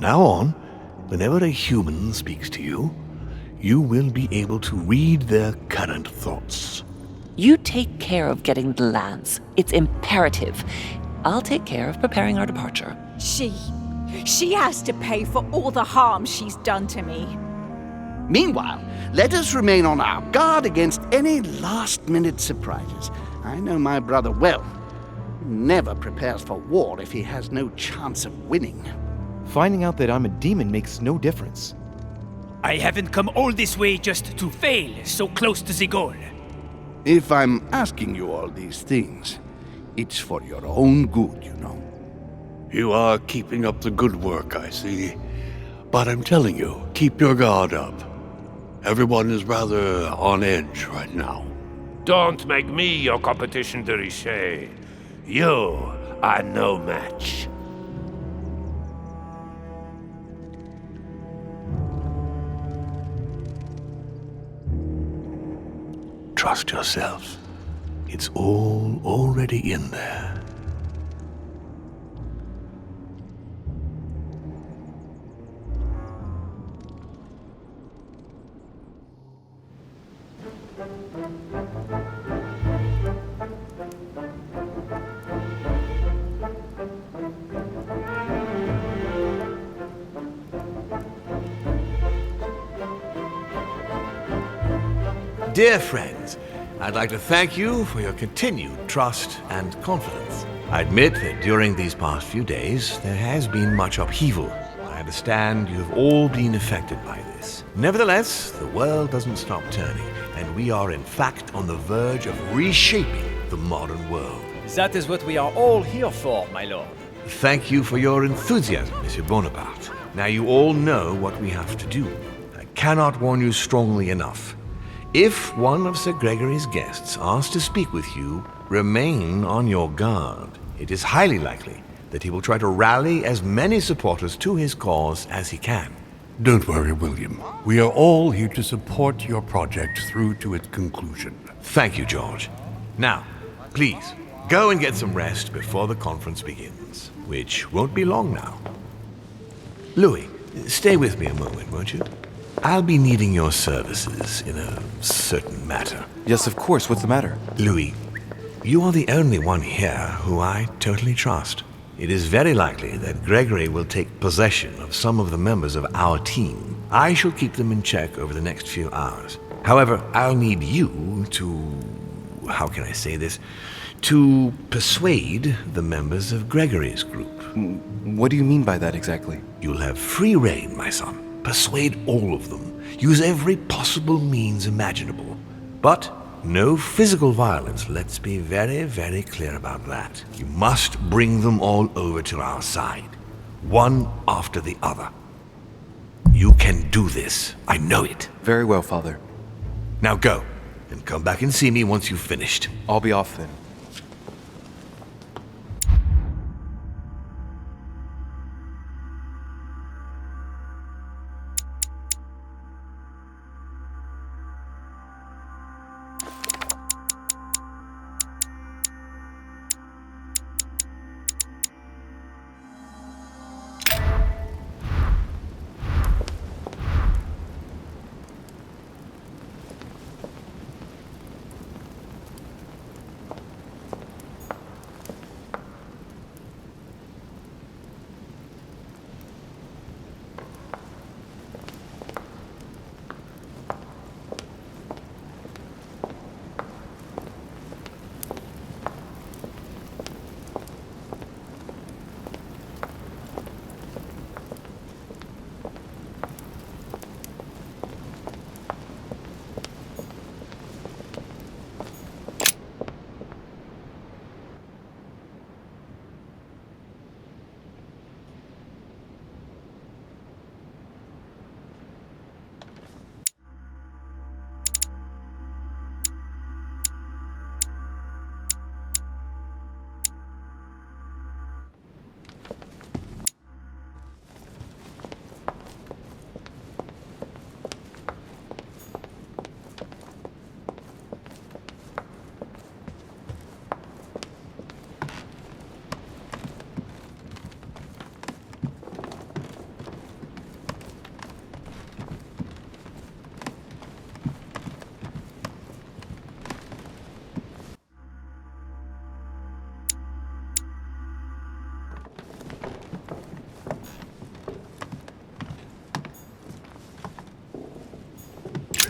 now on, whenever a human speaks to you, you will be able to read their current thoughts. You take care of getting the lands. It's imperative. I'll take care of preparing our departure. She has to pay for all the harm she's done to me. Meanwhile, let us remain on our guard against any last-minute surprises. I know my brother well. He never prepares for war if he has no chance of winning. Finding out that I'm a demon makes no difference. I haven't come all this way just to fail so close to the goal. If I'm asking you all these things, it's for your own good, you know. You are keeping up the good work, I see. But I'm telling you, keep your guard up. Everyone is rather on edge right now. Don't make me your competition, de Richet. You are no match. Trust yourself. It's all already in there. Dear friends, I'd like to thank you for your continued trust and confidence. I admit that during these past few days, there has been much upheaval. I understand you have all been affected by this. Nevertheless, the world doesn't stop turning, and we are in fact on the verge of reshaping the modern world. That is what we are all here for, my lord. Thank you for your enthusiasm, Monsieur Bonaparte. Now you all know what we have to do. I cannot warn you strongly enough. If one of Sir Gregory's guests asks to speak with you, remain on your guard. It is highly likely that he will try to rally as many supporters to his cause as he can. Don't worry, William. We are all here to support your project through to its conclusion. Thank you, George. Now, please, go and get some rest before the conference begins, which won't be long now. Louis, stay with me a moment, won't you? I'll be needing your services in a certain matter. Yes, of course. What's the matter? Louis, you are the only one here who I totally trust. It is very likely that Gregory will take possession of some of the members of our team. I shall keep them in check over the next few hours. However, I'll need you to... how can I say this? To persuade the members of Gregory's group. What do you mean by that exactly? You'll have free rein, my son. Persuade all of them. Use every possible means imaginable. But no physical violence, let's be very, very clear about that. You must bring them all over to our side, one after the other. You can do this. I know it. Very well, Father. Now go, and come back and see me once you've finished. I'll be off then.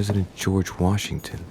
President George Washington.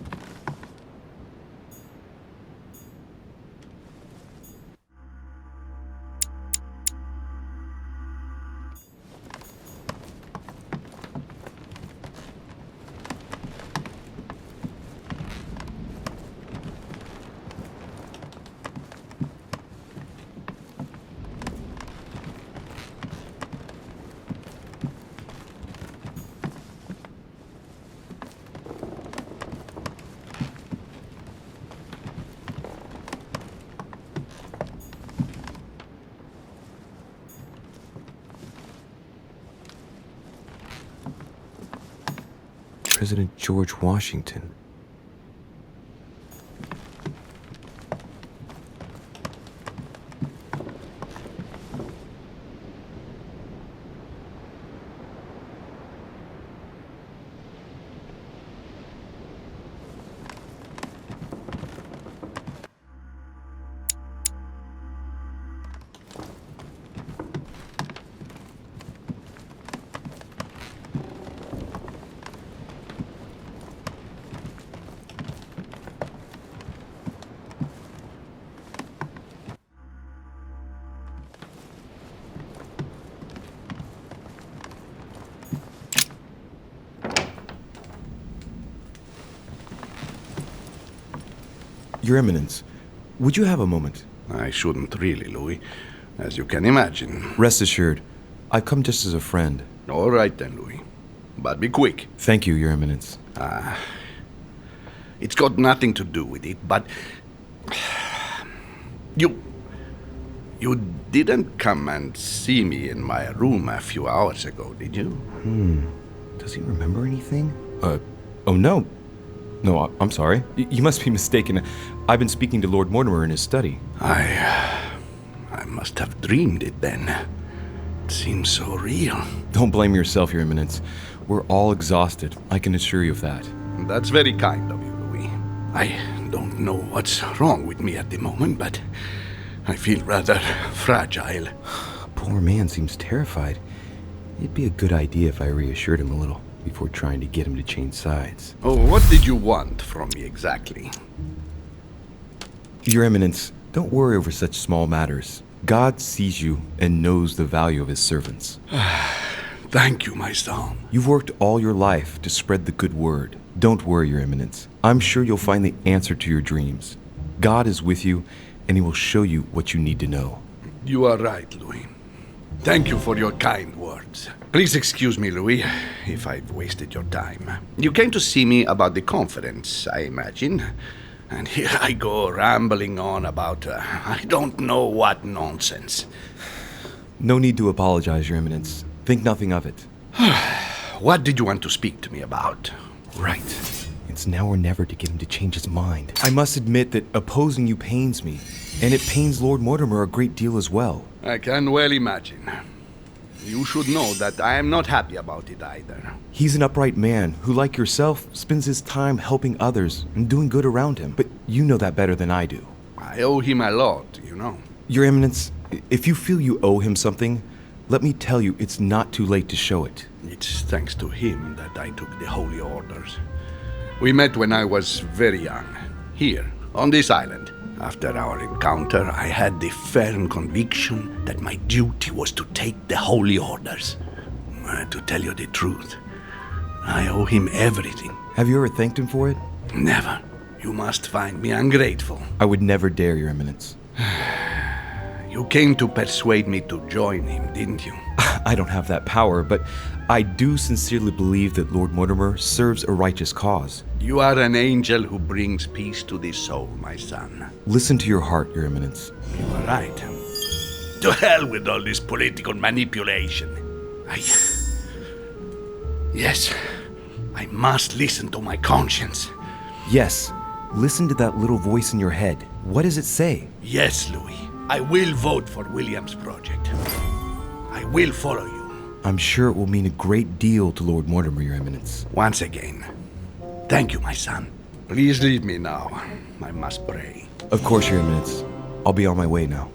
President George Washington. Your Eminence, would you have a moment? I shouldn't really, Louis, as you can imagine. Rest assured, I've come just as a friend. All right then, Louis. But be quick. Thank you, Your Eminence. It's got nothing to do with it, but... You didn't come and see me in my room a few hours ago, did you? Does he remember anything? Oh no. No, I'm sorry. You must be mistaken. I've been speaking to Lord Mortimer in his study. I must have dreamed it then. It seems so real. Don't blame yourself, Your Eminence. We're all exhausted, I can assure you of that. That's very kind of you, Louis. I don't know what's wrong with me at the moment, but I feel rather fragile. Poor man seems terrified. It'd be a good idea if I reassured him a little before trying to get him to change sides. Oh, what did you want from me exactly? Your Eminence, don't worry over such small matters. God sees you and knows the value of his servants. Thank you, my son. You've worked all your life to spread the good word. Don't worry, Your Eminence. I'm sure you'll find the answer to your dreams. God is with you, and he will show you what you need to know. You are right, Louis. Thank you for your kind words. Please excuse me, Louis, if I've wasted your time. You came to see me about the conference, I imagine. And here I go rambling on about I don't know what nonsense. No need to apologize, Your Eminence. Think nothing of it. What did you want to speak to me about? Right. It's now or never to get him to change his mind. I must admit that opposing you pains me, and it pains Lord Mortimer a great deal as well. I can well imagine. You should know that I am not happy about it either. He's an upright man who, like yourself, spends his time helping others and doing good around him. But you know that better than I do. I owe him a lot, you know. Your Eminence, if you feel you owe him something, let me tell you it's not too late to show it. It's thanks to him that I took the Holy Orders. We met when I was very young, here, on this island. After our encounter, I had the firm conviction that my duty was to take the Holy Orders. To tell you the truth, I owe him everything. Have you ever thanked him for it? Never. You must find me ungrateful. I would never dare, Your Eminence. You came to persuade me to join him, didn't you? I don't have that power, but I do sincerely believe that Lord Mortimer serves a righteous cause. You are an angel who brings peace to the soul, my son. Listen to your heart, Your Eminence. You are right. To hell with all this political manipulation. Yes, I must listen to my conscience. Yes, listen to that little voice in your head. What does it say? Yes, Louis. I will vote for William's project. I will follow you. I'm sure it will mean a great deal to Lord Mortimer, Your Eminence. Once again, thank you, my son. Please leave me now. I must pray. Of course, Your Eminence. I'll be on my way now.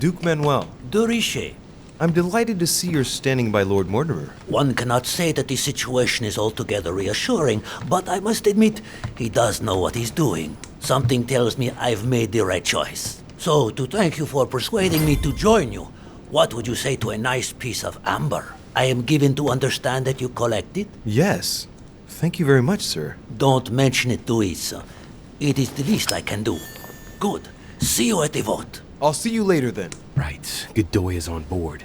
Duke Manuel, De Richet. I'm delighted to see you're standing by Lord Mortimer. One cannot say that the situation is altogether reassuring, but I must admit, he does know what he's doing. Something tells me I've made the right choice. So, to thank you for persuading me to join you, what would you say to a nice piece of amber? I am given to understand that you collect it? Yes. Thank you very much, sir. Don't mention it to Isa. It is the least I can do. Good. See you at the vote. I'll see you later then. Right. Godoy is on board.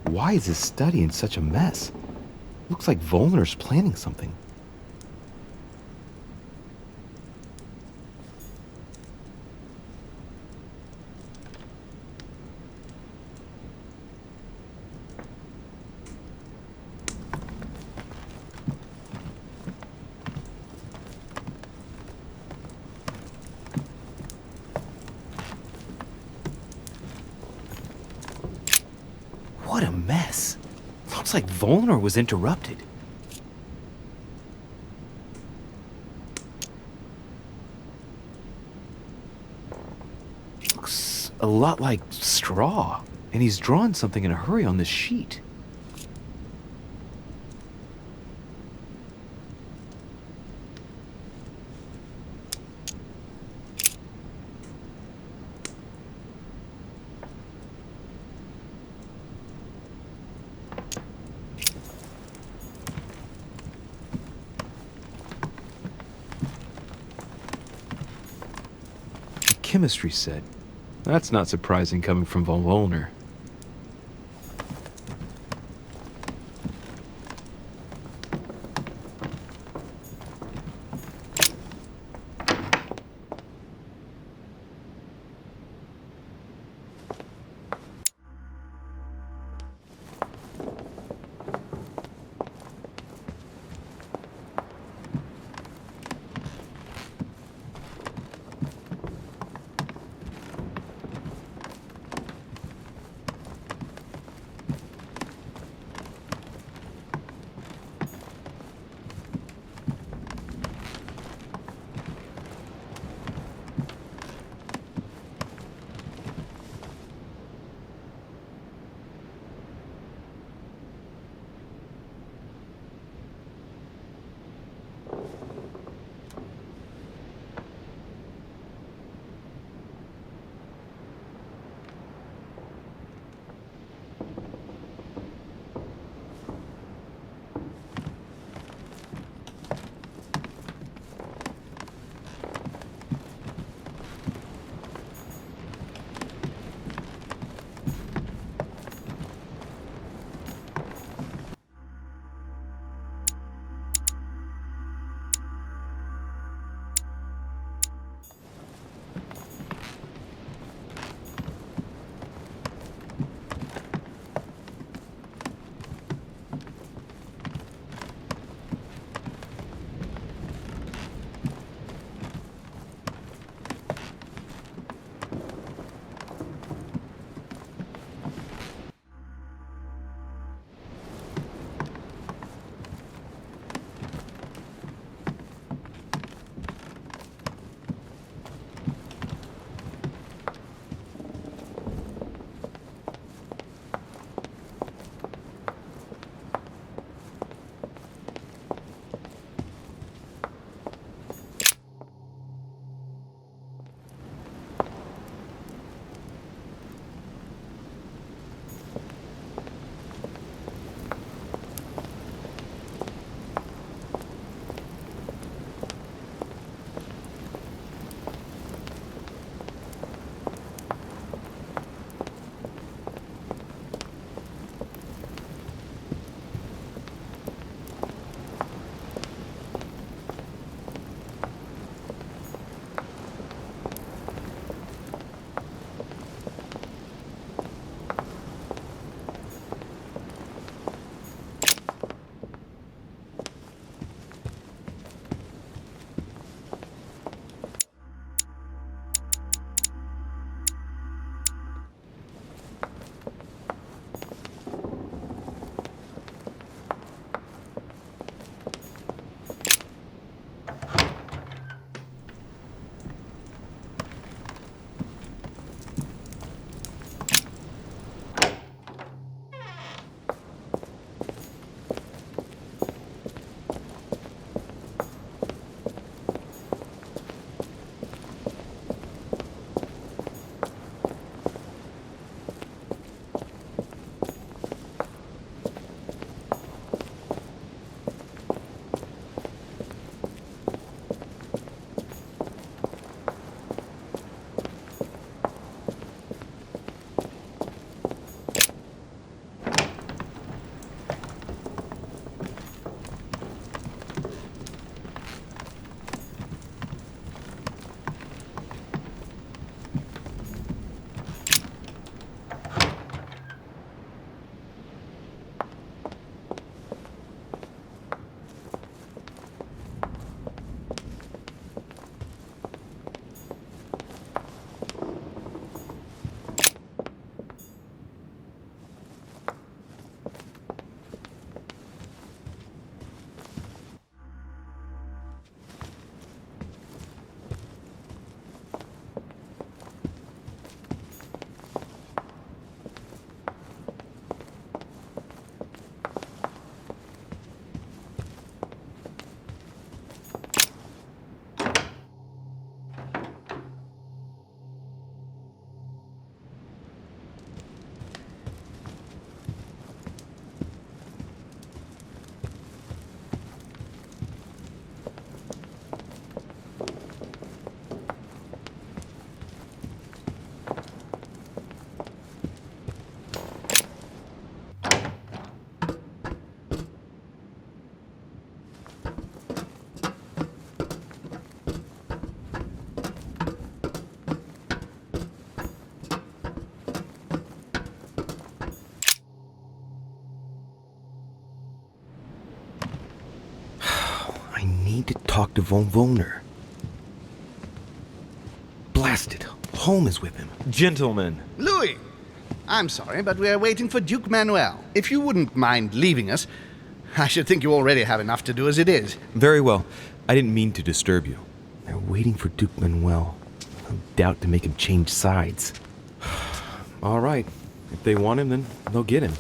Why is his study in such a mess? Looks like Volner's planning something. What a mess. Looks like Volner was interrupted. Looks a lot like straw, and he's drawn something in a hurry on this sheet. Chemistry set. That's not surprising coming from von Volner. talk to Von Wollner. Blasted. Holm is with him. Gentlemen. Louis! I'm sorry, but we're waiting for Duke Manuel. If you wouldn't mind leaving us, I should think you already have enough to do as it is. Very well. I didn't mean to disturb you. They're waiting for Duke Manuel. No doubt to make him change sides. All right. If they want him, then they'll get him.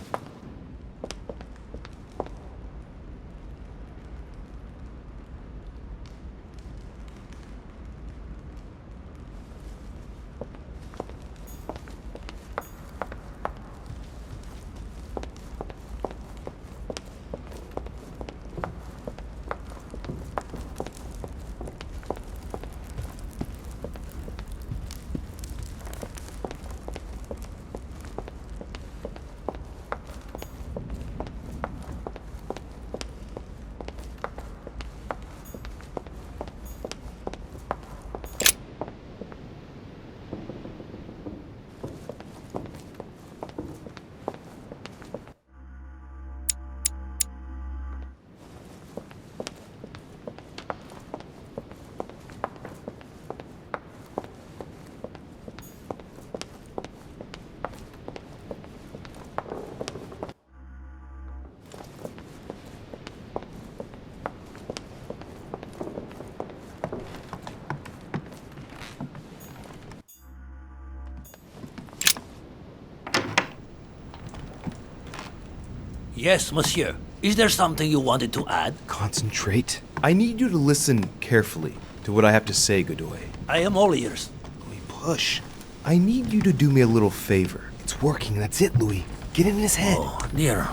Yes, monsieur. Is there something you wanted to add? Concentrate. I need you to listen carefully to what I have to say, Godoy. I am all ears. Louis, push. I need you to do me a little favor. It's working, that's it, Louis. Get in his head. Oh, dear.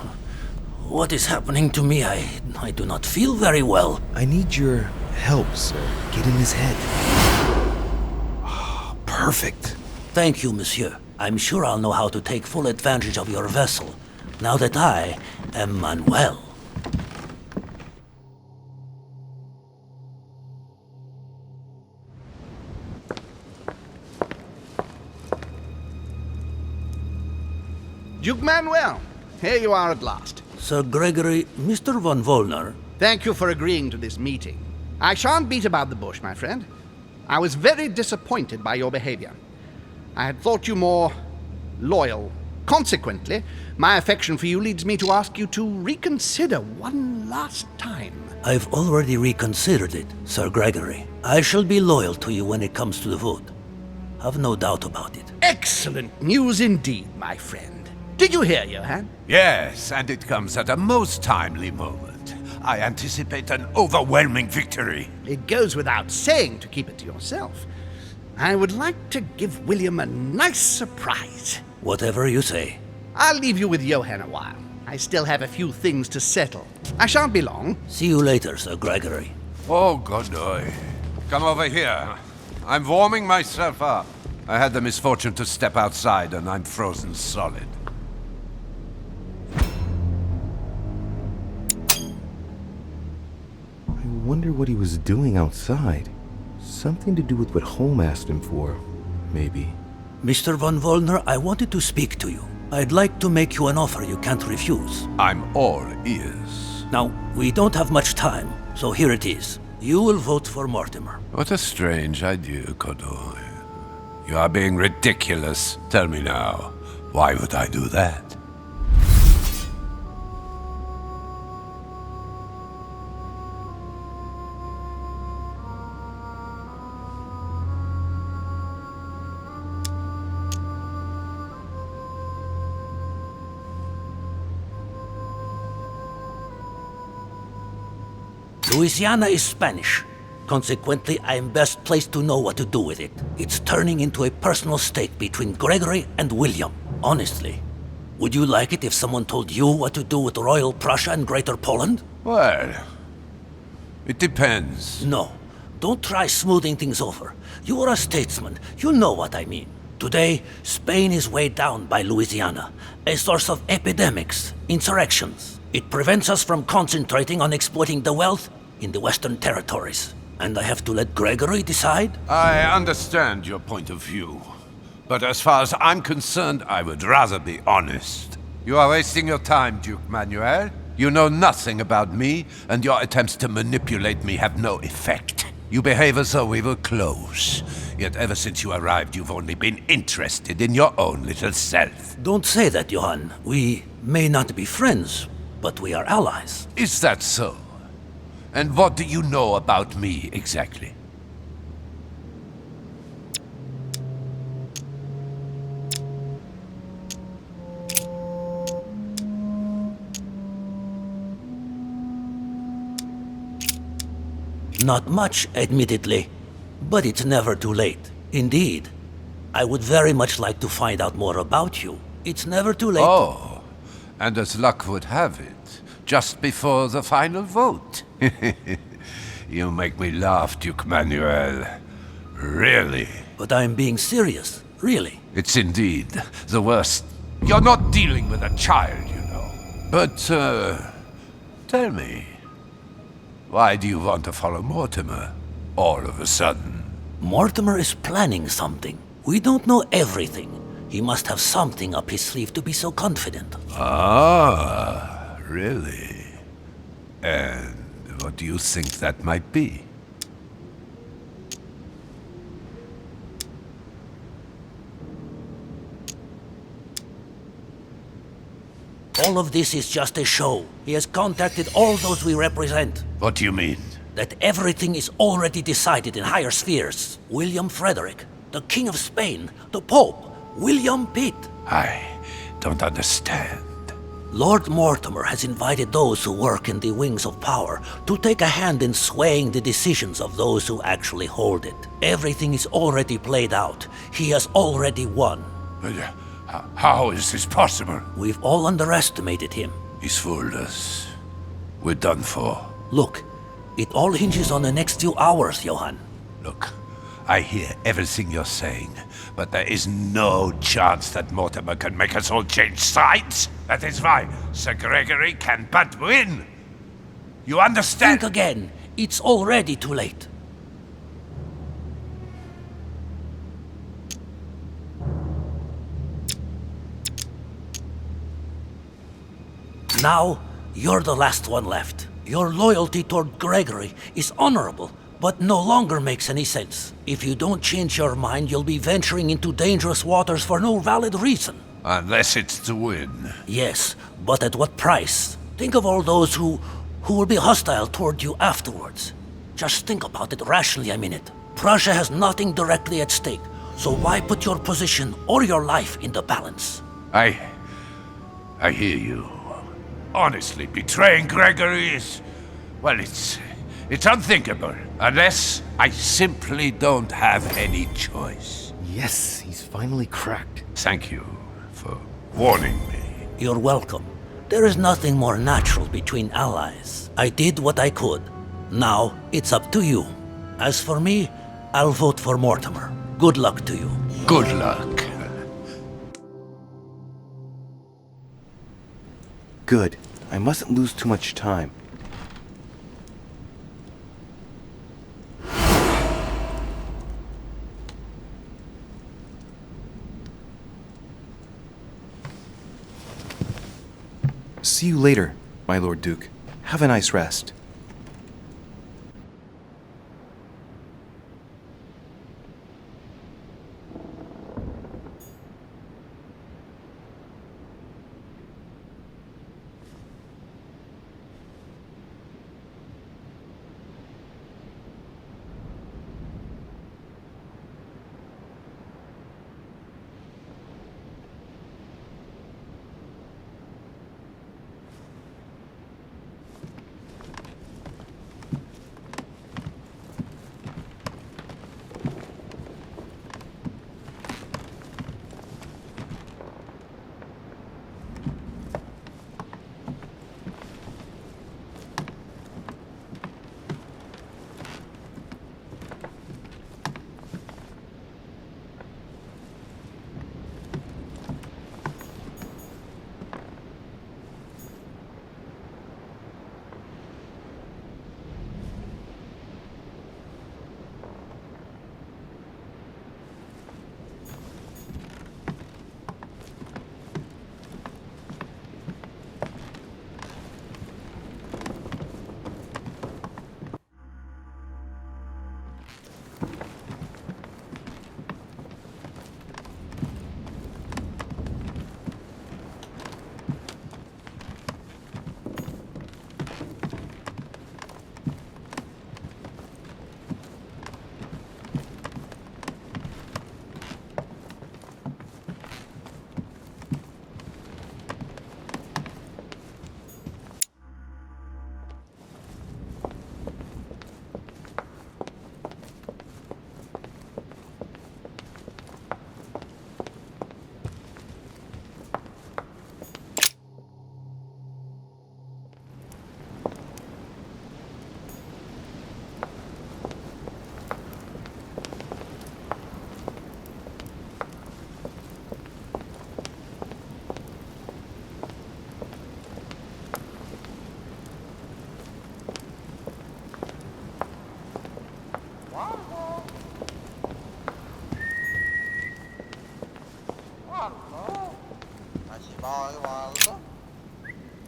What is happening to me? I do not feel very well. I need your help, sir. Get in his head. Oh, perfect. Thank you, monsieur. I'm sure I'll know how to take full advantage of your vessel, now that I am Manuel. Duke Manuel, here you are at last. Sir Gregory, Mr. Von Wollner. Thank you for agreeing to this meeting. I shan't beat about the bush, my friend. I was very disappointed by your behavior. I had thought you more loyal. Consequently, my affection for you leads me to ask you to reconsider one last time. I've already reconsidered it, Sir Gregory. I shall be loyal to you when it comes to the vote. Have no doubt about it. Excellent news indeed, my friend. Did you hear, Johann? Yes, and it comes at a most timely moment. I anticipate an overwhelming victory. It goes without saying to keep it to yourself. I would like to give William a nice surprise. Whatever you say. I'll leave you with Johann a while. I still have a few things to settle. I shan't be long. See you later, Sir Gregory. Oh, Godoy. Come over here. I'm warming myself up. I had the misfortune to step outside and I'm frozen solid. I wonder what he was doing outside. Something to do with what Holm asked him for, maybe. Mr. Von Wollner, I wanted to speak to you. I'd like to make you an offer you can't refuse. I'm all ears. Now, we don't have much time, so here it is. You will vote for Mortimer. What a strange idea, Godoy. You are being ridiculous. Tell me now, why would I do that? Louisiana is Spanish. Consequently, I am best placed to know what to do with it. It's turning into a personal stake between Gregory and William. Honestly, would you like it if someone told you what to do with Royal Prussia and Greater Poland? Well, it depends. No, don't try smoothing things over. You are a statesman. You know what I mean. Today, Spain is weighed down by Louisiana, a source of epidemics, insurrections. It prevents us from concentrating on exploiting the wealth in the Western territories. And I have to let Gregory decide? I understand your point of view. But as far as I'm concerned, I would rather be honest. You are wasting your time, Duke Manuel. You know nothing about me, and your attempts to manipulate me have no effect. You behave as though we were close. Yet ever since you arrived, you've only been interested in your own little self. Don't say that, Johann. We may not be friends, but we are allies. Is that so? And what do you know about me, exactly? Not much, admittedly, but it's never too late. Indeed, I would very much like to find out more about you. It's never too late. Oh, and as luck would have it, just before the final vote. You make me laugh, Duke Manuel. Really. But I'm being serious, really. It's indeed the worst. You're not dealing with a child, you know. But, tell me, why do you want to follow Mortimer all of a sudden? Mortimer is planning something. We don't know everything. He must have something up his sleeve to be so confident. Ah, really? And what do you think that might be? All of this is just a show. He has contacted all those we represent. What do you mean? That everything is already decided in higher spheres. William Frederick, the King of Spain, the Pope, William Pitt. I don't understand. Lord Mortimer has invited those who work in the wings of power to take a hand in swaying the decisions of those who actually hold it. Everything is already played out. He has already won. How is this possible? We've all underestimated him. He's fooled us. We're done for. Look, it all hinges on the next few hours, Johann. Look, I hear everything you're saying, but there is no chance that Mortimer can make us all change sides. That is why Sir Gregory can but win. You understand? Think again. It's already too late. Now, you're the last one left. Your loyalty toward Gregory is honorable, but no longer makes any sense. If you don't change your mind, you'll be venturing into dangerous waters for no valid reason. Unless it's to win. Yes, but at what price? Think of all those who will be hostile toward you afterwards. Just think about it rationally a minute. Prussia has nothing directly at stake, so why put your position or your life in the balance? I hear you. Honestly, betraying Gregory is... well, it's unthinkable. Unless I simply don't have any choice. Yes, he's finally cracked. Thank you for warning me. You're welcome. There is nothing more natural between allies. I did what I could. Now, it's up to you. As for me, I'll vote for Mortimer. Good luck to you. Good luck. Good. I mustn't lose too much time. See you later, my Lord Duke. Have a nice rest.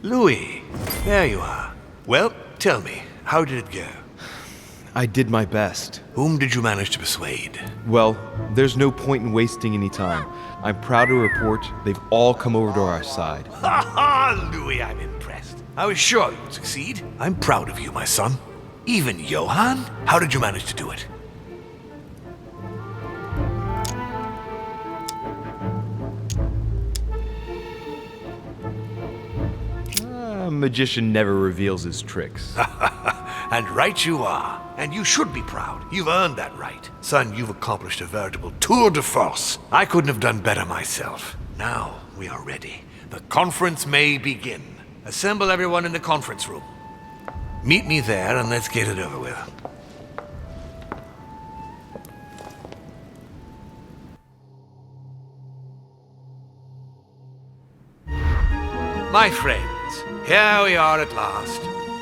Louis, there you are. Well, tell me, how did it go? I did my best. Whom did you manage to persuade? Well, there's no point in wasting any time. I'm proud to report they've all come over to our side. Ha ha, Louis, I'm impressed. I was sure you would succeed. I'm proud of you, my son. Even Johann? How did you manage to do it? A magician never reveals his tricks. And right you are. And you should be proud. You've earned that right. Son, you've accomplished a veritable tour de force. I couldn't have done better myself. Now we are ready. The conference may begin. Assemble everyone in the conference room. Meet me there and let's get it over with. My friends, here we are at last,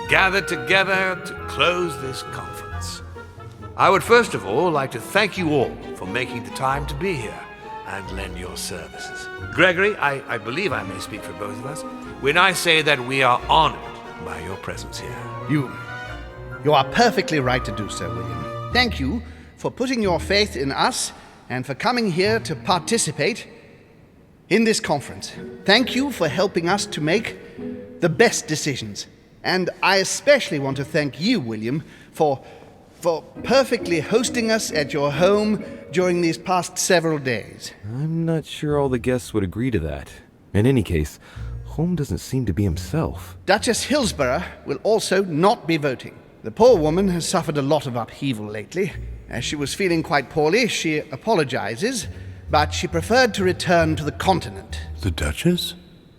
gathered together to close this conference. I would first of all like to thank you all for making the time to be here and lend your services. Gregory, I believe I may speak for both of us when I say that we are honored by your presence here. You are perfectly right to do so, William. Thank you for putting your faith in us and for coming here to participate in this conference. Thank you for helping us to make the best decisions. And I especially want to thank you, William, for perfectly hosting us at your home during these past several days. I'm not sure all the guests would agree to that. In any case, Holm doesn't seem to be himself. Duchess Hillsborough will also not be voting. The poor woman has suffered a lot of upheaval lately. As she was feeling quite poorly, she apologizes, but she preferred to return to the continent. The Duchess?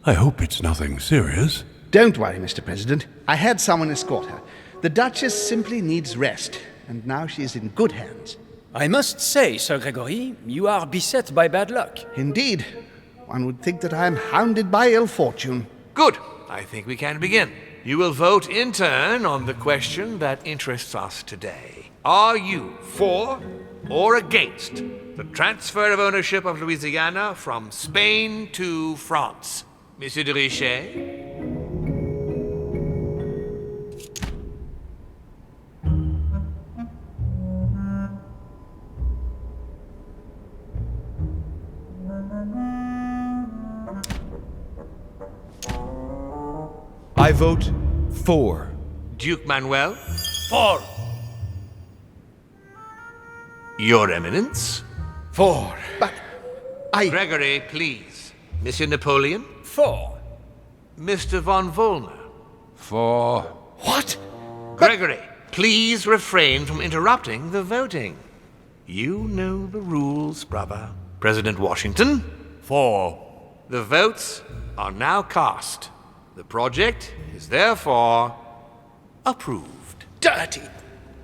I hope it's nothing serious. Don't worry, Mr. President. I had someone escort her. The Duchess simply needs rest, and now she is in good hands. I must say, Sir Gregory, you are beset by bad luck. Indeed. One would think that I am hounded by ill fortune. Good. I think we can begin. You will vote in turn on the question that interests us today. Are you for or against the transfer of ownership of Louisiana from Spain to France? Monsieur de Richet? I vote for. Duke Manuel? For. Your Eminence? For. But Gregory, please. Monsieur Napoleon? For. Mr. von Volner? For. What? Gregory, please refrain from interrupting the voting. You know the rules, brother. President Washington? For. The votes are now cast. The project is therefore approved. Dirty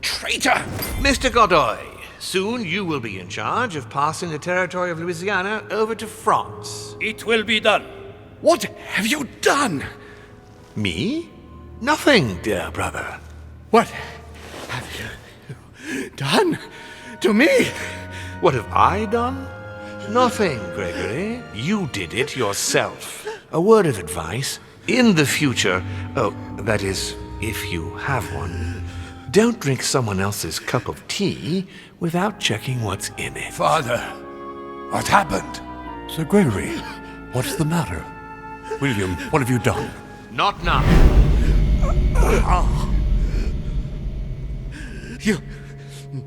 traitor! Mr. Godoy, soon you will be in charge of passing the territory of Louisiana over to France. It will be done. What have you done? Me? Nothing, dear brother. What have you done to me? What have I done? Nothing, Gregory. You did it yourself. A word of advice. In the future, that is, if you have one, don't drink someone else's cup of tea without checking what's in it. Father, what happened? Sir Gregory, what's the matter? William, what have you done? Not now.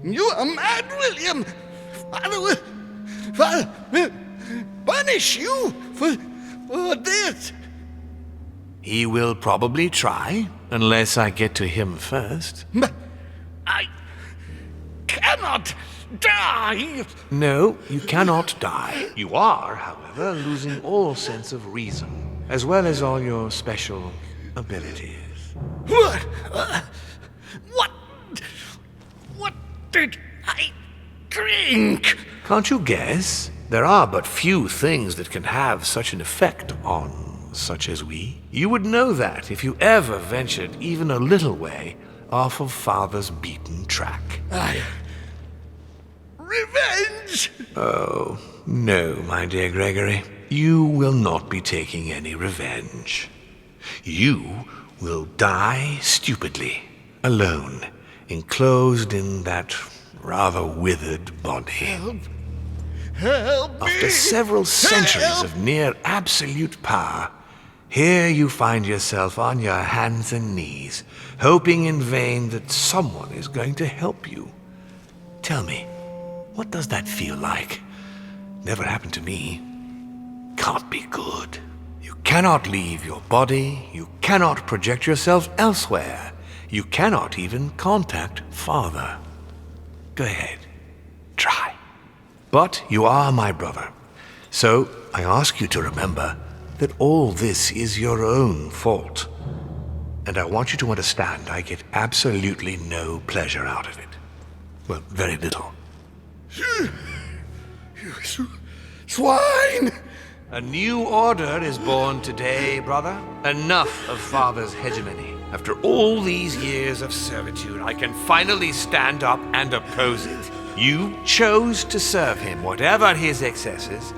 You are mad, William! Father will punish you for this! He will probably try, unless I get to him first. But I cannot die! No, you cannot die. You are, however, losing all sense of reason, as well as all your special abilities. What did I drink? Can't you guess? There are but few things that can have such an effect on such as we. You would know that if you ever ventured even a little way off of Father's beaten track. I Revenge! Oh, no, my dear Gregory. You will not be taking any revenge. You will die stupidly, alone, enclosed in that rather withered body. Help me! After several centuries of near absolute power, here you find yourself on your hands and knees, hoping in vain that someone is going to help you. Tell me, what does that feel like? Never happened to me. Can't be good. You cannot leave your body, you cannot project yourself elsewhere, you cannot even contact Father. Go ahead, try. But you are my brother, so I ask you to remember that all this is your own fault. And I want you to understand I get absolutely no pleasure out of it. Well, very little. You swine! A new order is born today, brother. Enough of Father's hegemony. After all these years of servitude, I can finally stand up and oppose it. You chose to serve him, whatever his excesses.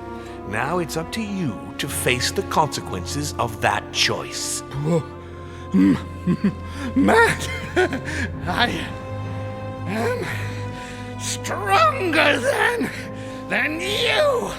Now it's up to you to face the consequences of that choice. Matt, I am stronger than you!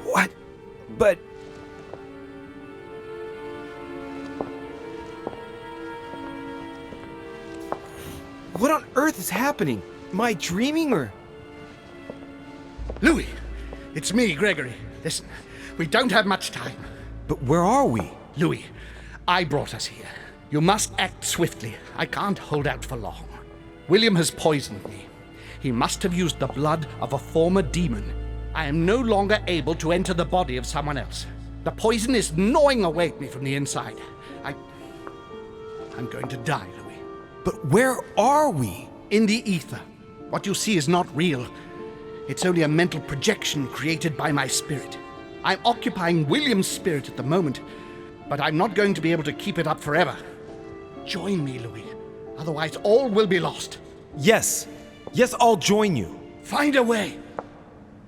What? But... What on earth is happening? Am I dreaming or... Louis, it's me, Gregory. Listen, we don't have much time. But where are we? Louis, I brought us here. You must act swiftly. I can't hold out for long. William has poisoned me. He must have used the blood of a former demon. I am no longer able to enter the body of someone else. The poison is gnawing away at me from the inside. I'm going to die, Louis. But where are we? In the ether. What you see is not real. It's only a mental projection created by my spirit. I'm occupying William's spirit at the moment, but I'm not going to be able to keep it up forever. Join me, Louis. Otherwise, all will be lost. Yes. Yes, I'll join you. Find a way.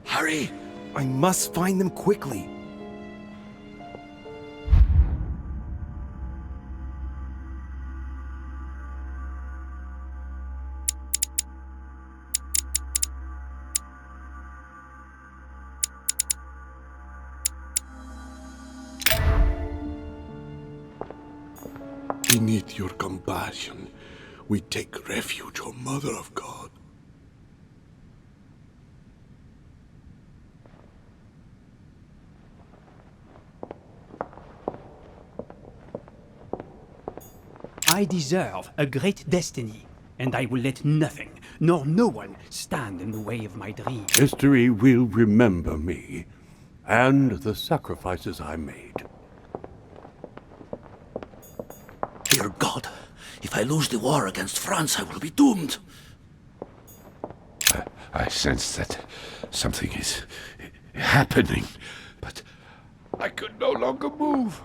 Hurry! I must find them quickly. Beneath your compassion, we take refuge, O Mother of God. I deserve a great destiny, and I will let nothing, nor no one, stand in the way of my dream. History will remember me, and the sacrifices I made. Dear God, if I lose the war against France, I will be doomed. I sense that something is happening, but I could no longer move.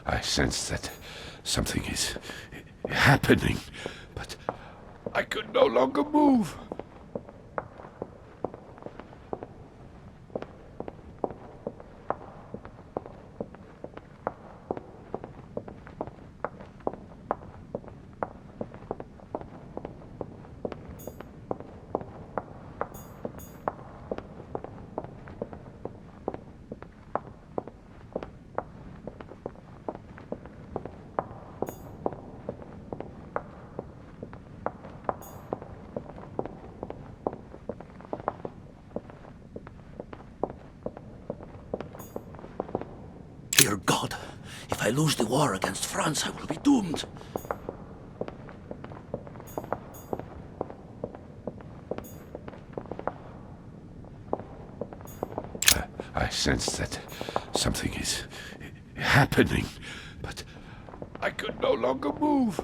I sense that something is happening, but I could no longer move. Dear God, if I lose the war against France, I will be doomed. I sense that something is happening, but I could no longer move.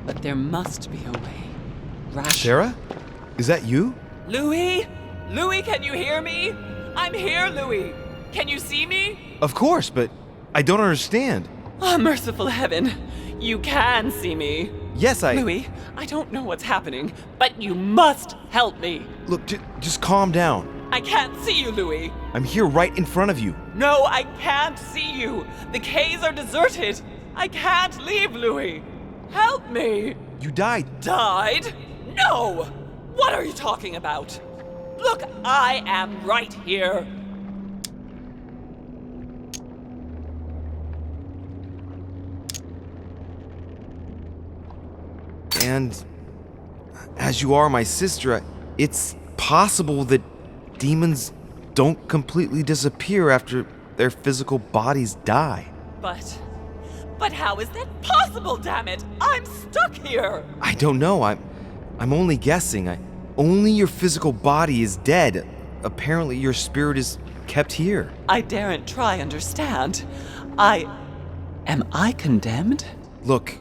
But there must be a way. Rash. Sarah? Is that you? Louis? Louis, can you hear me? I'm here, Louis. Can you see me? Of course, but I don't understand. Oh, merciful heaven. You can see me. Yes, Louis, I don't know what's happening, but you must help me. Look, just calm down. I can't see you, Louis. I'm here right in front of you. No, I can't see you. The caves are deserted. I can't leave, Louis. Help me. You died. Died? No! What are you talking about? Look, I am right here. And as you are my sister, it's possible that demons don't completely disappear after their physical bodies die. But how is that possible, damn it? I'm stuck here. I don't know. I'm only guessing. Only your physical body is dead. Apparently your spirit is kept here. I daren't try understand. Am I condemned? Look,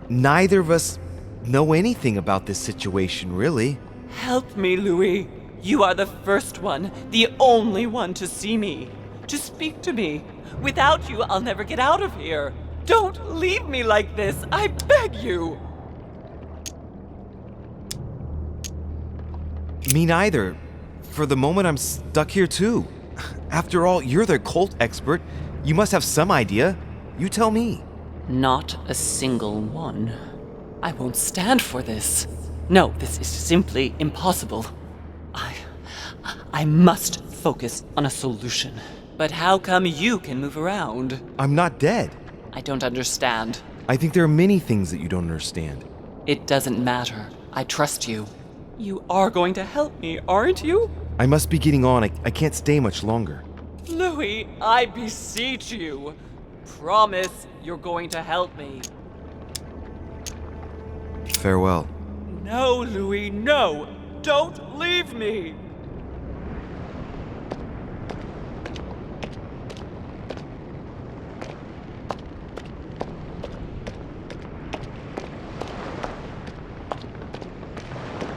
neither of us know anything about this situation, really. Help me, Louis. You are the first one, the only one to see me, to speak to me. Without you, I'll never get out of here. Don't leave me like this, I beg you. Me neither. For the moment, I'm stuck here too. After all, you're the cult expert. You must have some idea. You tell me. Not a single one. I won't stand for this. No, this is simply impossible. I must focus on a solution. But how come you can move around? I'm not dead. I don't understand. I think there are many things that you don't understand. It doesn't matter. I trust you. You are going to help me, aren't you? I must be getting on. I can't stay much longer. Louis, I beseech you. Promise you're going to help me. Farewell. No, Louis, no! Don't leave me!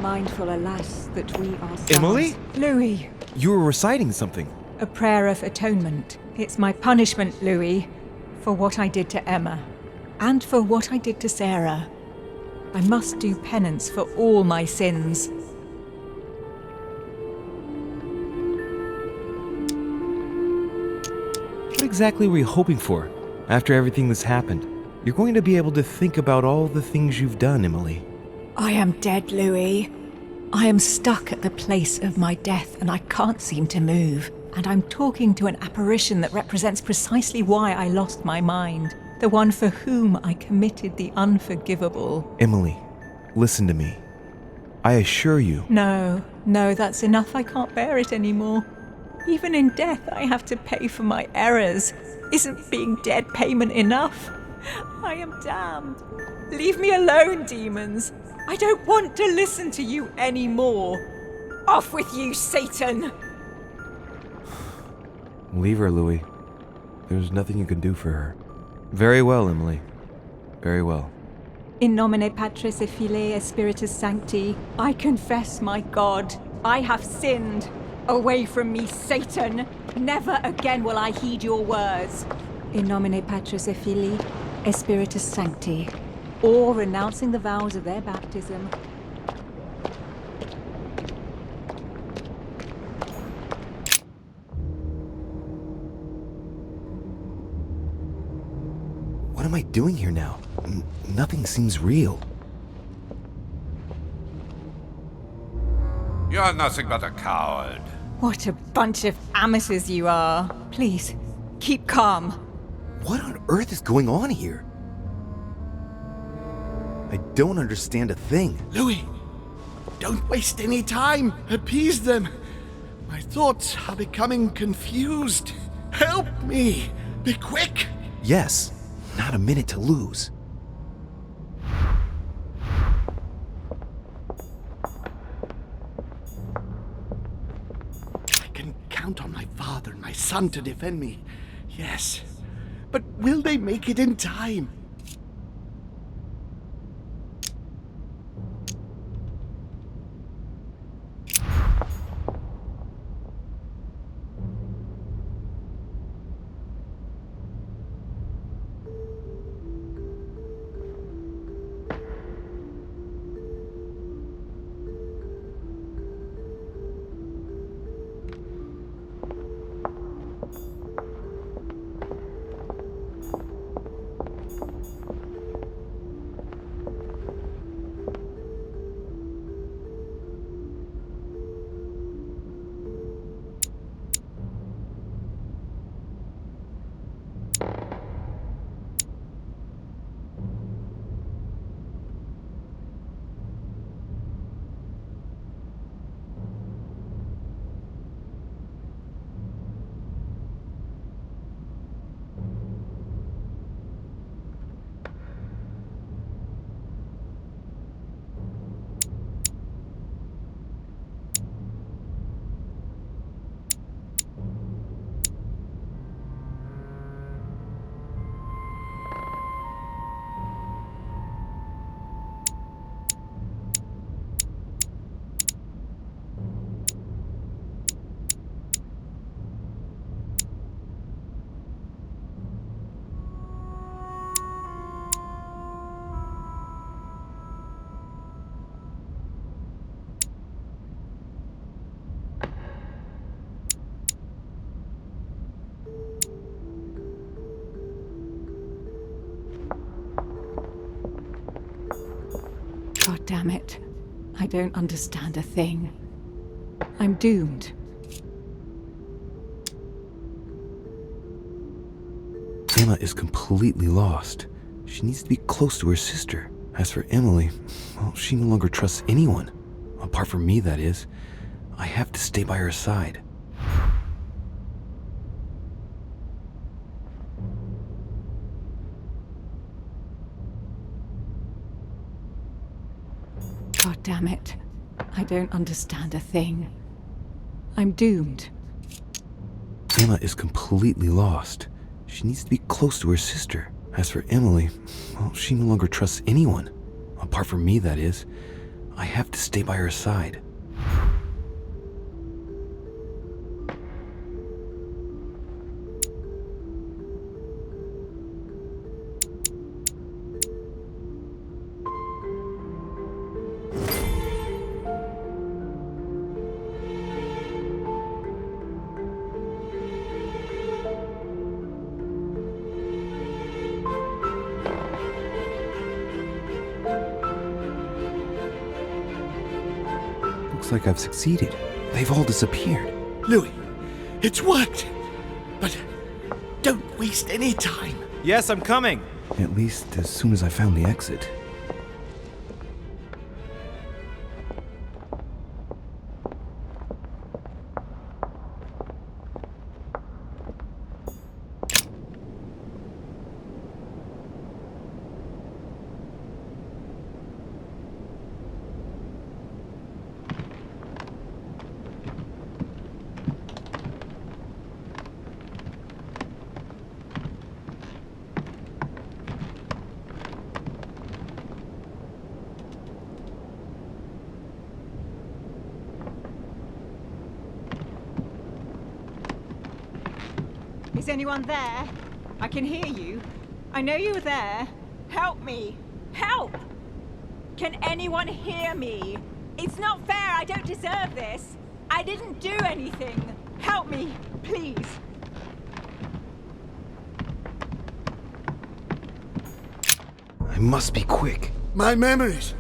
Mindful, alas, that we are Emily? Louis. You were reciting something. A prayer of atonement. It's my punishment, Louis, for what I did to Emma, and for what I did to Sarah. I must do penance for all my sins. What exactly were you hoping for? After everything that's happened, you're going to be able to think about all the things you've done, Emily. I am dead, Louis. I am stuck at the place of my death and I can't seem to move. And I'm talking to an apparition that represents precisely why I lost my mind. The one for whom I committed the unforgivable. Emily, listen to me. I assure you. No, that's enough. I can't bear it anymore. Even in death, I have to pay for my errors. Isn't being dead payment enough? I am damned. Leave me alone, demons. I don't want to listen to you anymore. Off with you, Satan! Leave her, Louis. There's nothing you can do for her. Very well, Emily. Very well. In nomine Patris et Filii et Spiritus Sancti, I confess, my God, I have sinned. Away from me, Satan! Never again will I heed your words. In nomine Patris et Filii et Spiritus Sancti, or renouncing the vows of their baptism. What am I doing here now? Nothing seems real. You're nothing but a coward. What a bunch of amateurs you are. Please, keep calm. What on earth is going on here? I don't understand a thing. Louis, don't waste any time. Appease them. My thoughts are becoming confused. Help me. Be quick. Yes, not a minute to lose. son to defend me. Yes. But will they make it in time? God damn it. I don't understand a thing. I'm doomed. Emma is completely lost. She needs to be close to her sister. As for Emily, well, she no longer trusts anyone. Apart from me, that is. I have to stay by her side. God damn it. I don't understand a thing. I'm doomed. Emma is completely lost. She needs to be close to her sister. As for Emily, well, she no longer trusts anyone. Apart from me, that is. I have to stay by her side. Looks like I've succeeded. They've all disappeared. Louis, it's worked. But don't waste any time. Yes, I'm coming. At least as soon as I found the exit. Is anyone there? I can hear you. I know you're there. Help me! Help! Can anyone hear me? It's not fair. I don't deserve this. I didn't do anything. Help me, please. I must be quick. My memories.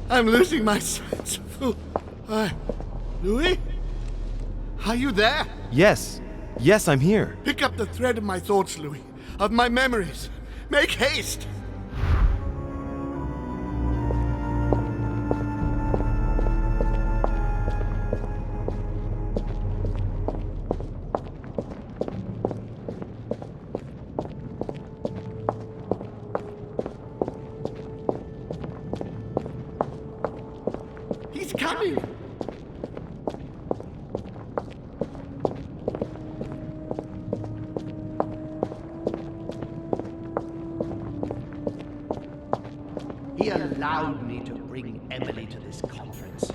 I'm losing my sense of Louis? Are you there? Yes. Yes, I'm here. Pick up the thread of my thoughts, Louis. Of my memories. Make haste! He's coming! He allowed me to bring Emily to this conference.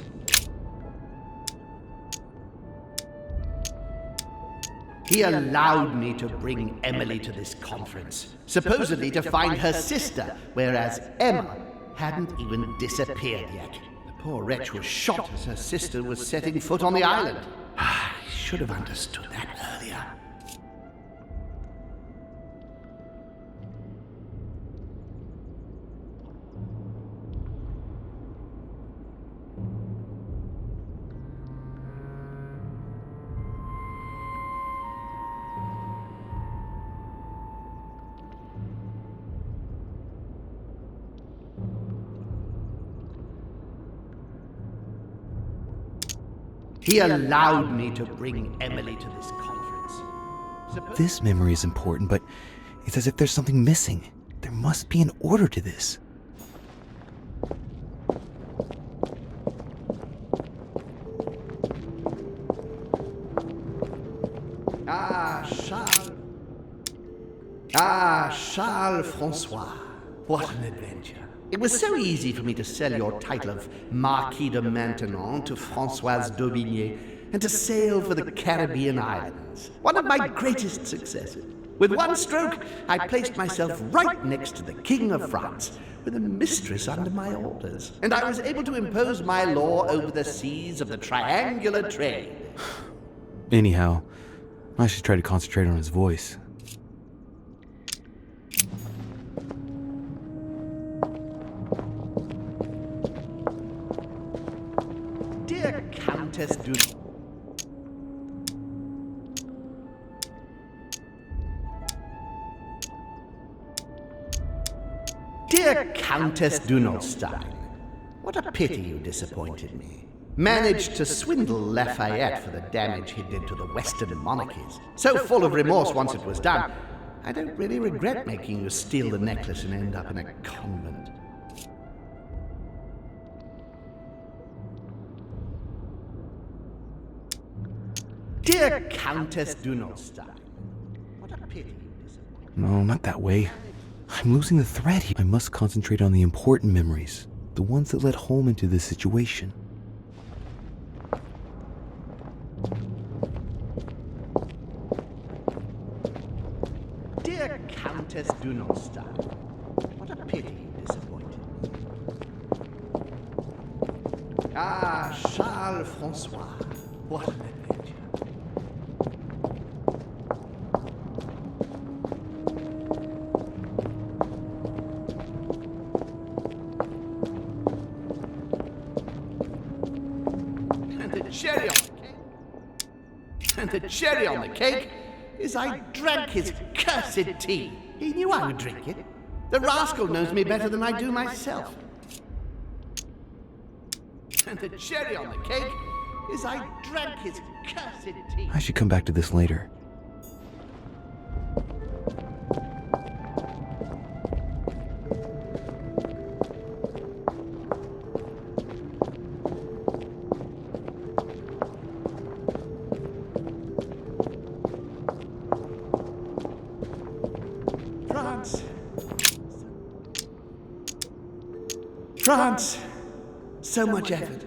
He allowed me to bring Emily to this conference, supposedly to find her sister, whereas Emma hadn't even disappeared yet. The poor wretch was shot as her sister was setting foot on the island. I should have understood that earlier. He allowed me to bring Emily to this conference. This memory is important, but it's as if there's something missing. There must be an order to this. Charles Francois. What an adventure. It was so easy for me to sell your title of Marquis de Maintenon to Françoise d'Aubigné and to sail for the Caribbean islands. One of my greatest successes. With one stroke, I placed myself right next to the King of France, with a mistress under my orders. And I was able to impose my law over the seas of the triangular trade. Anyhow, I should try to concentrate on his voice. Dear Countess Dear Countess Dunolstein, what a pity you disappointed me. Managed to swindle Lafayette for the damage he did to the Western monarchies. So full of remorse once it was done, I don't really regret making you steal the necklace and end up in a convent. Dear Countess Dunolstein, what a pity you disappointed me. No, not that way. I'm losing the thread here. I must concentrate on the important memories, the ones that led Holm into this situation. Dear Countess Dunolstein, what a pity you disappointed me. Charles Francois, what an adventure. Cherry on the cake. And the cherry on the cake is I drank his cursed tea. He knew I would drink it. The rascal knows me better than I do myself. And the cherry on the cake is I drank his cursed tea. I should come back to this later. France! So much effort,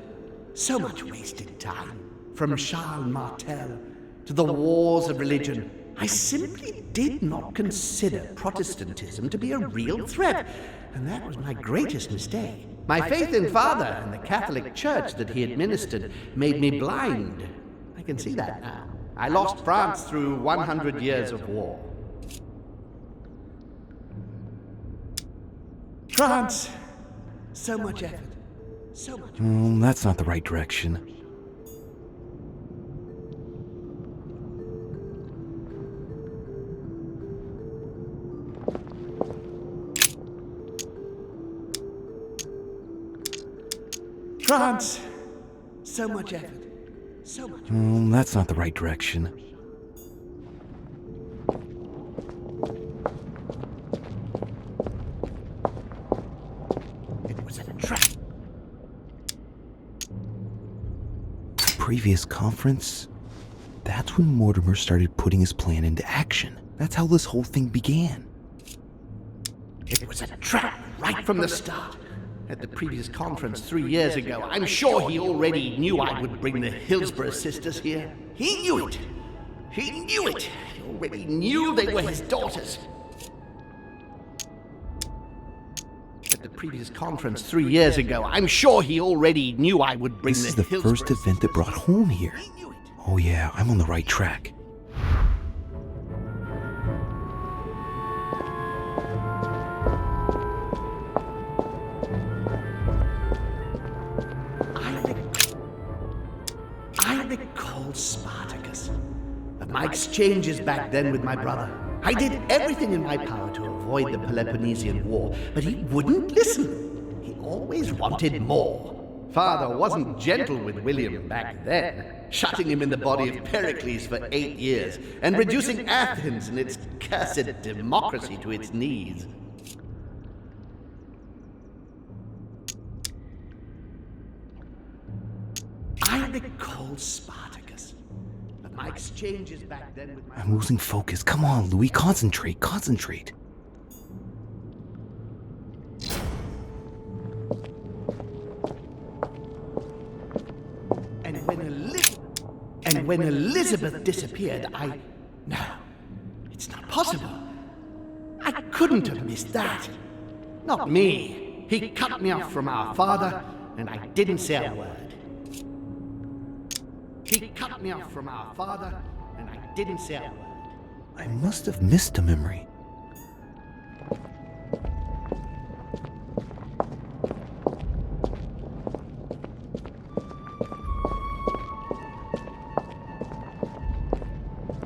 so much wasted time. From Charles Martel to the wars of religion, I simply did not consider Protestantism to be a real threat, and that was my greatest mistake. My faith in Father and the Catholic Church that he administered made me blind. I can see that now. I lost France through 100 years of war. France! So much effort. So much. That's not the right direction. France! So much effort. So much. That's not the right direction. Previous conference, that's when Mortimer started putting his plan into action. That's how this whole thing began. It was a trap right from the start. At the previous conference 3 years ago, I'm sure he already knew I would bring the Hillsborough sisters here. He knew it. He knew it. He already knew they were his daughters. At the previous conference 3 years ago, I'm sure he already knew I would bring This the is the Hillsborough first event that brought home here. Oh yeah, I'm on the right track. I recall Spartacus. Of my exchanges back then with my brother. I did everything in my power to avoid the Peloponnesian War, but he wouldn't listen. He always wanted more. Father wasn't gentle with William back then, shutting him in the body of Pericles for 8 years, and reducing Athens and its cursed democracy to its knees. I recall Spartacus. Of my exchanges back then with my... I'm losing focus. Come on, Louis, concentrate, concentrate. And when Elizabeth disappeared, No, it's not possible. I couldn't have missed that. Not me. He cut me off from our father, and I didn't say a word. He cut me off from our father, and I didn't say a word. I must have missed a memory.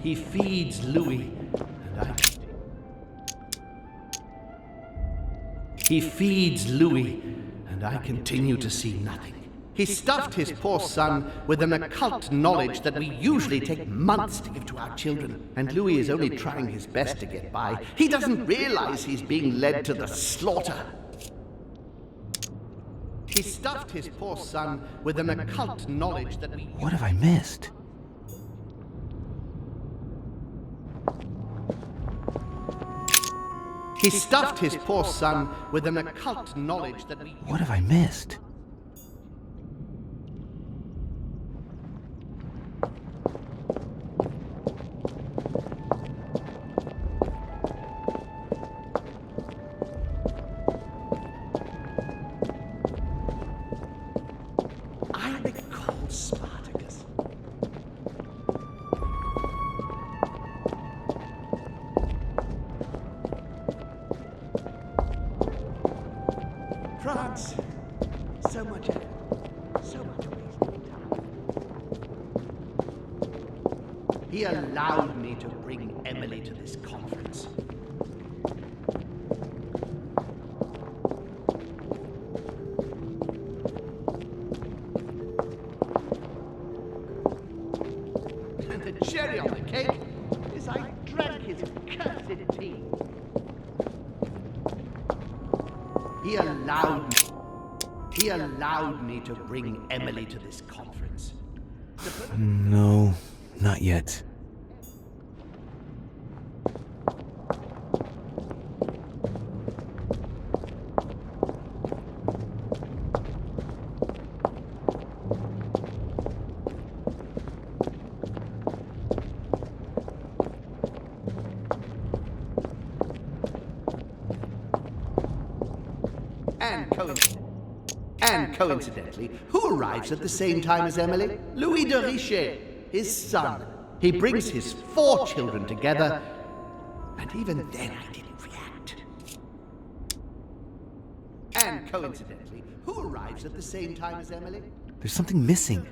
He feeds Louis, and I... He feeds Louis, and I continue to see nothing. He stuffed his poor son with an occult knowledge that we usually take months to give to our children, and Louis is only trying his best to get by. He doesn't realize he's being led to the slaughter. He stuffed his poor son with an occult knowledge that we... What have I missed? He stuffed his poor son with an occult knowledge that we... What have I missed? I recall Spartacus. France. So much effort. So much wasted time. He allowed me to bring Emily to this conference. And the cherry on the cake is I drank his cursed tea. He allowed me to bring Emily to this conference. No, not yet. And coincidentally, who arrives at the same time as Emily? Louis de Richet, his son. He brings his 4 children together, and even then I didn't react. And coincidentally, who arrives at the same time as Emily? There's something missing.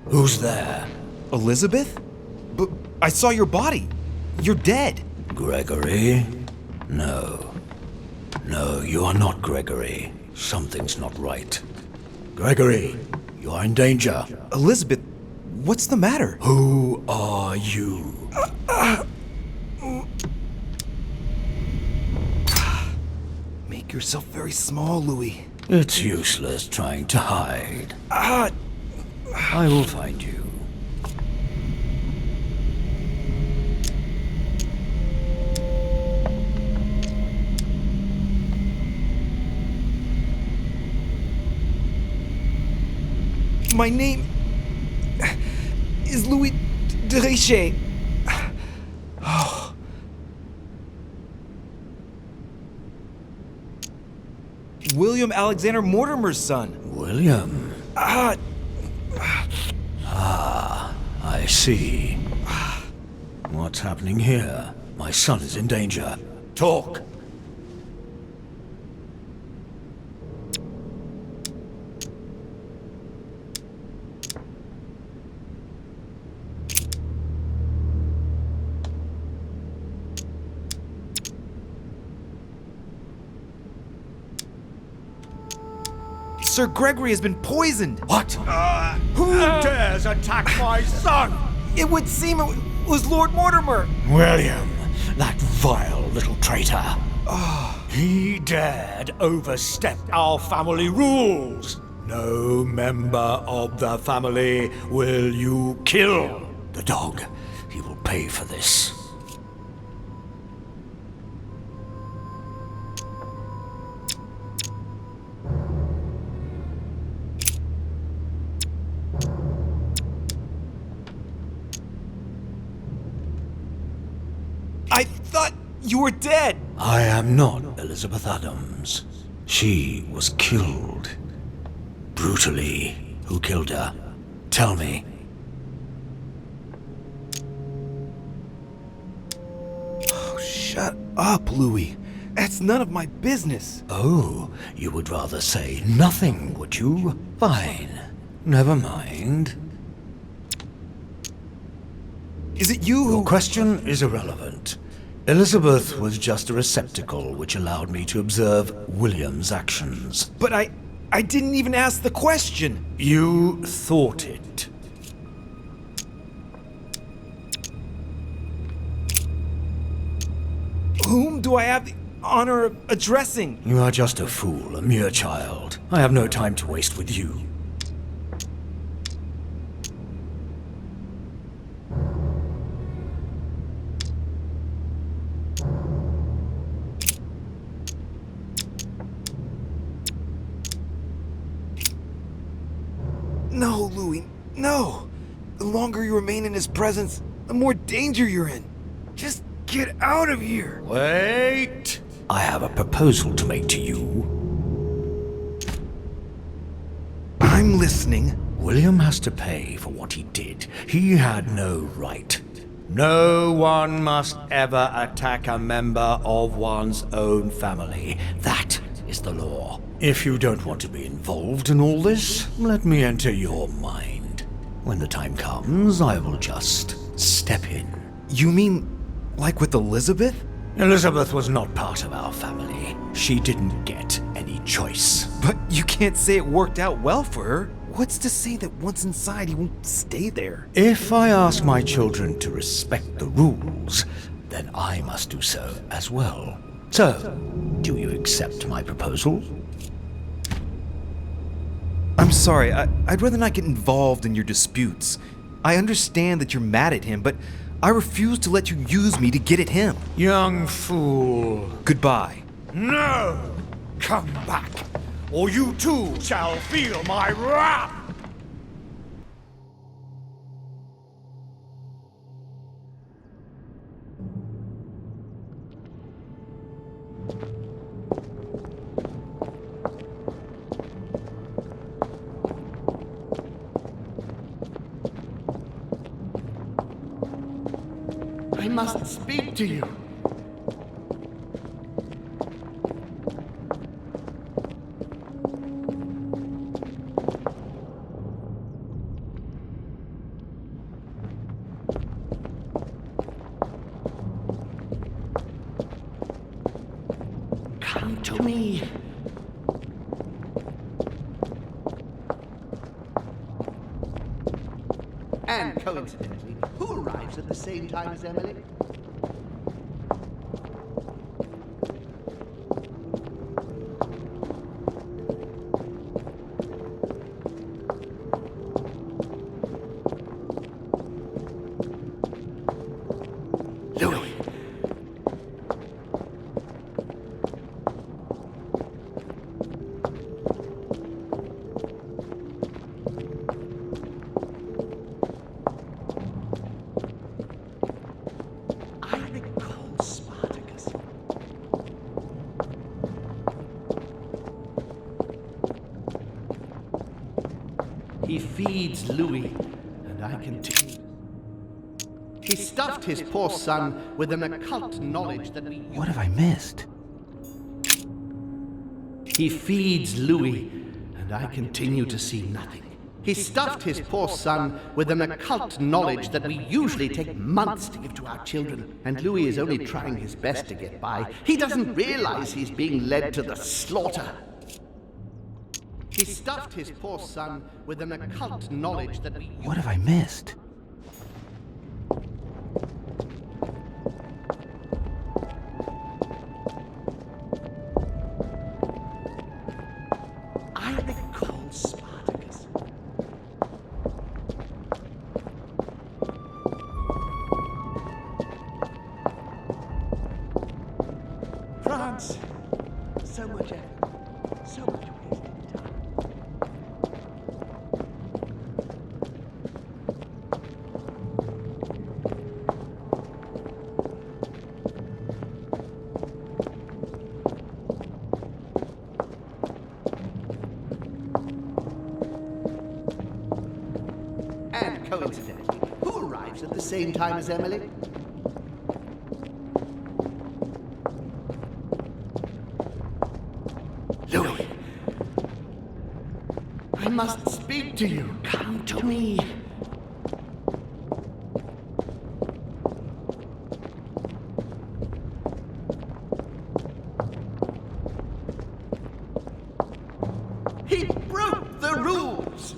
Who's there? Elizabeth? But I saw your body. You're dead. Gregory? No. No, you are not Gregory. Something's not right. Gregory, you are in danger. Elizabeth, what's the matter? Who are you? Make yourself very small, Louis. It's useless trying to hide. I will find you. My name is Louis de Richet. William Alexander Mortimer's son. William? I see. What's happening here? My son is in danger. Talk! Sir Gregory has been poisoned. What? Who dares attack my son? It would seem it was Lord Mortimer. William, that vile little traitor. He dared overstep our family rules. No member of the family will you kill. The dog, he will pay for this. I thought you were dead. I am not Elizabeth Adams. She was killed. Brutally. Who killed her? Tell me. Oh, shut up, Louis. That's none of my business. Oh, you would rather say nothing, would you? Fine. Never mind. Is it you who... Your question is irrelevant. Elizabeth was just a receptacle which allowed me to observe William's actions. But I didn't even ask the question. You thought it. Whom do I have the honor of addressing? You are just a fool, a mere child. I have no time to waste with you. No, Louis, no. The longer you remain in his presence, the more danger you're in. Just get out of here. Wait! I have a proposal to make to you. I'm listening. William has to pay for what he did. He had no right. No one must ever attack a member of one's own family. That is the law. If you don't want to be involved in all this, let me enter your mind. When the time comes, I will just step in. You mean like with Elizabeth? Elizabeth was not part of our family. She didn't get any choice. But you can't say it worked out well for her. What's to say that once inside he won't stay there? If I ask my children to respect the rules, then I must do so as well. So, do you accept my proposal? I'm sorry, I'd rather not get involved in your disputes. I understand that you're mad at him, but I refuse to let you use me to get at him. Young fool. Goodbye. No! Come back, or you too shall feel my wrath! I must speak to you. Come to me. And coincidentally, who arrives at the same time as Emily? Louis. I recall Spartacus. He feeds Louis, and I continue. He stuffed his poor son with an occult knowledge that we... What have I missed? He feeds Louis, and I continue to see nothing. He stuffed his poor son with an occult knowledge that we usually take months to give to our children, and Louis is only trying his best to get by. He doesn't realize he's being led to the slaughter. He stuffed his poor son with an occult knowledge that we... What have I missed? I recall Spartacus. France. So much effort. So much wasted time. And coincidentally, who arrives at the same time as Emily? Louis. I must speak to you. Come to me. He broke the rules.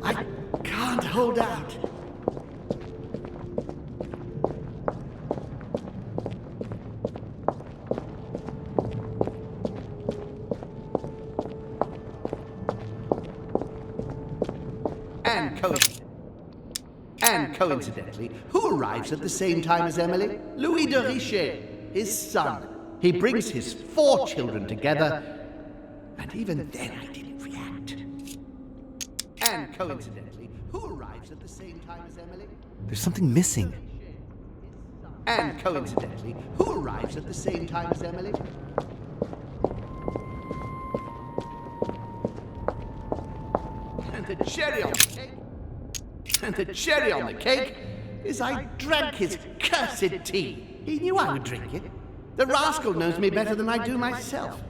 I can't hold out. And coincidentally, who arrives at the same time as Emily? Louis de Richet, his son. He brings his 4 children together, and even then I didn't react. And coincidentally, who arrives at the same time as Emily? There's something missing. And coincidentally, who arrives at the same time as Emily? And the cherry on the cake. And the cherry on the cake is I drank his cursed tea. He knew I would drink it. The rascal knows me better than I do myself.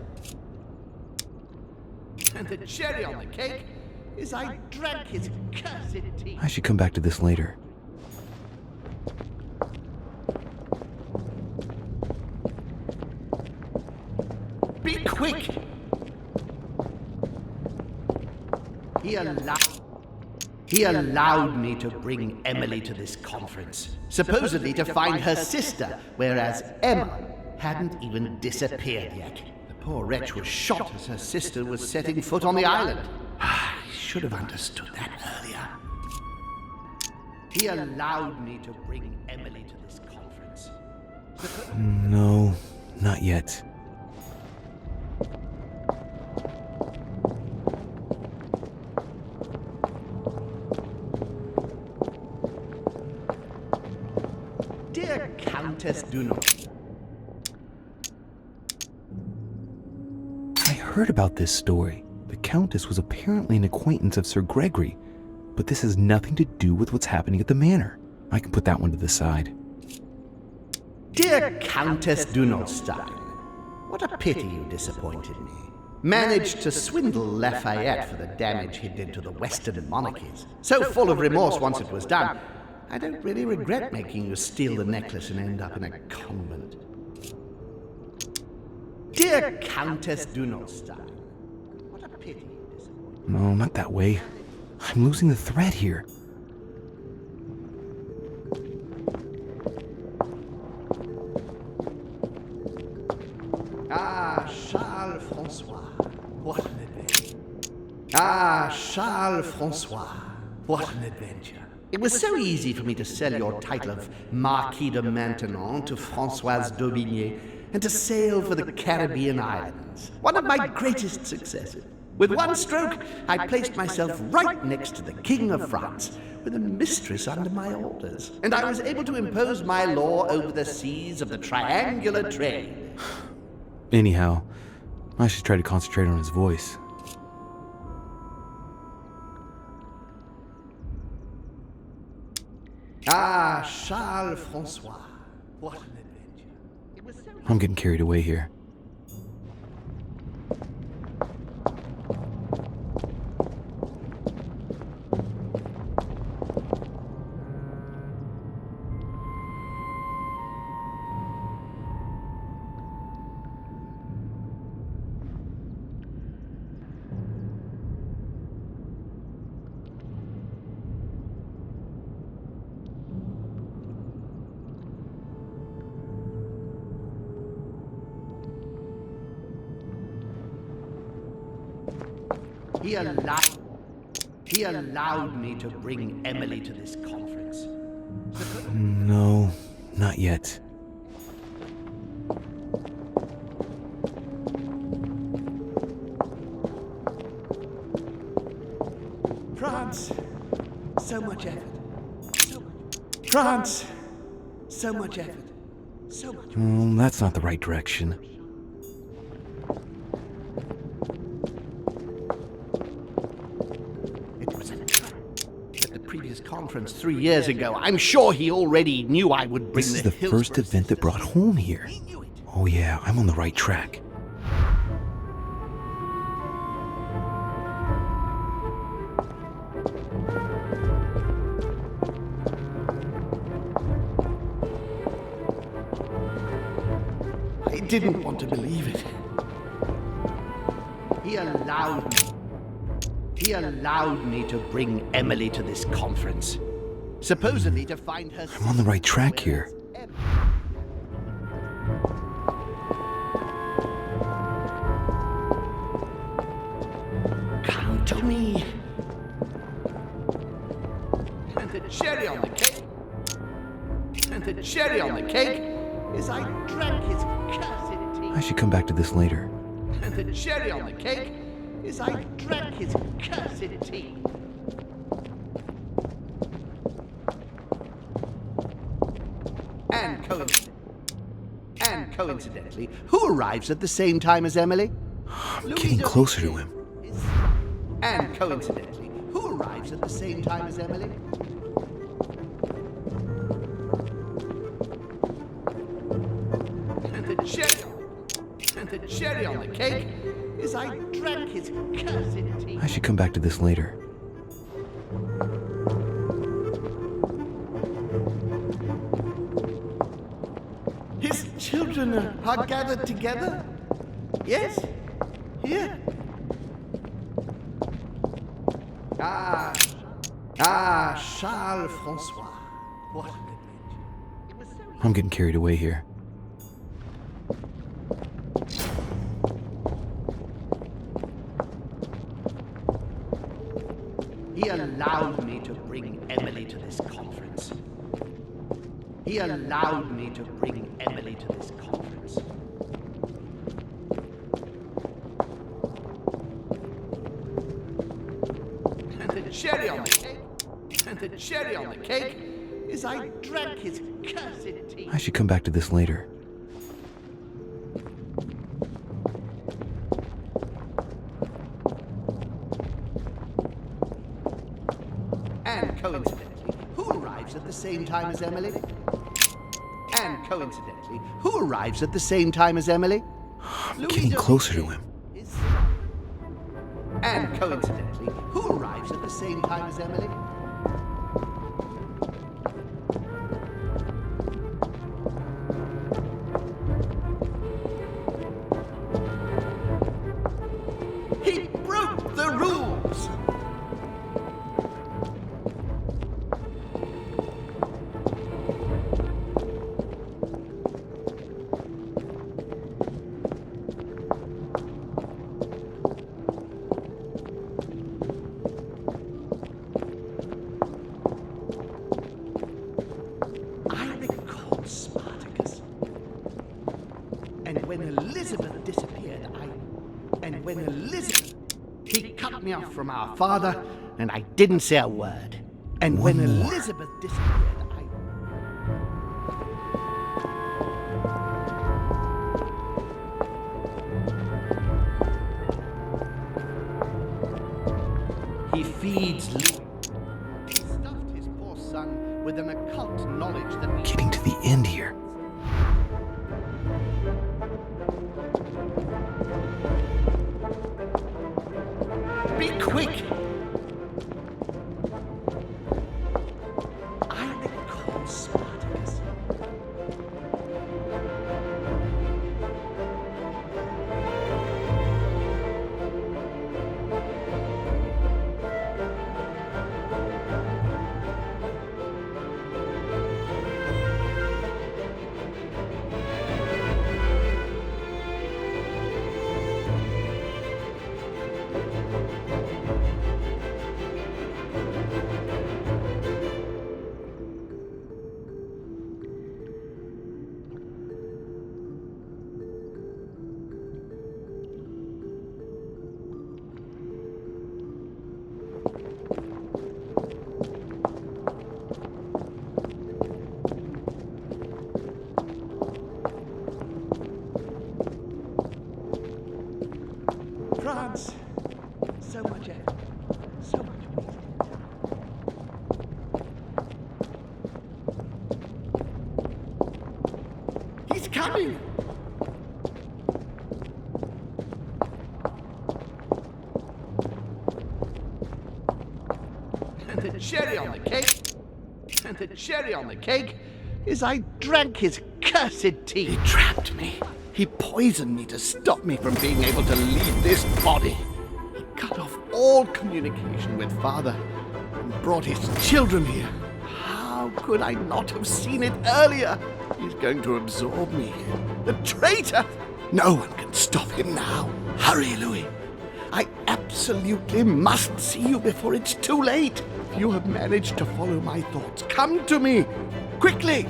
And the cherry on the cake is I drank his cursed tea. I should come back to this later. Be quick! He allowed me to bring Emily to this conference, supposedly to find her sister, whereas Emma hadn't even disappeared yet. The poor wretch was shot as her sister was setting foot on the island. I should have understood that earlier. He allowed me to bring Emily to this conference. No, not yet. Dear Countess Dunant. I heard about this story. The Countess was apparently an acquaintance of Sir Gregory, but this has nothing to do with what's happening at the manor. I can put that one to the side. Dear Countess Dunolstein, what a pity you disappointed me. Managed to swindle Lafayette for the damage he did to the Western monarchies. So full of remorse once it was done, I don't really regret making you steal the necklace and end up in a convent. Dear Countess Dunolstein, what a pity you disappointed me. No, not that way. I'm losing the thread here. Ah, Charles Francois, what an adventure. Ah, Charles Francois, what an adventure. It was so easy for me to sell your title of Marquis de Maintenon to Françoise d'Aubigné and to sail for the Caribbean islands. One of my greatest successes. With one stroke, I placed myself right next to the King of France, with a mistress under my orders. And I was able to impose my law over the seas of the triangular trade. Anyhow, I should try to concentrate on his voice. Ah, Charles Francois, what an adventure. It was so I'm getting carried away here. He allowed me to bring Emily to this conference. No, not yet. France, so much effort. France, so much effort. So much. That's not the right direction. Conference 3 years ago. I'm sure he already knew I would bring This is the first event that brought home here. Oh yeah, I'm on the right track. I didn't want to believe it. He allowed me to bring Emily to this conference, supposedly to find her... I'm on the right track here. Count to me. And the cherry on the cake... And the cherry on the cake is I drank his cursed tea. I should come back to this later. And the cherry on the cake is I drank his cursed tea. And coincidentally, who arrives at the same time as Emily? I'm getting closer to him. And coincidentally, who arrives at the same time as Emily? And the cherry on the cake is I drank his cursed tea. I should come back to this later. His children are gathered together? Yes? Here? Ah, Charles Francois. What an adventure. I'm getting carried away here. He allowed me to bring Emily to this conference. He allowed me to bring Emily to this conference. And the cherry on the cake, and the cherry on the cake is I drank his cursed tea. I should come back to this later. And coincidentally, who arrives arrives at the same time as Emily? And coincidentally, who arrives at the same time as Emily? I'm getting closer to him. And coincidentally, who arrives at the same time as Emily? He broke the rules! I recall Spartacus. And when Elizabeth disappeared, he cut me off from our father, and I didn't say a word. And when Elizabeth disappeared, he feeds Louis. He stuffed his poor son with an occult knowledge that... Getting to the end here. Be quick! I recall Spartacus. France. So much effort. So much wisdom. He's coming! And the cherry on the cake is I drank his cursed tea. He trapped me. He poisoned me to stop me from being able to leave this body. He cut off all communication with Father and brought his children here. How could I not have seen it earlier? He's going to absorb me. The traitor! No one can stop him now. Hurry, Louis. I absolutely must see you before it's too late. If you have managed to follow my thoughts, come to me. Quickly!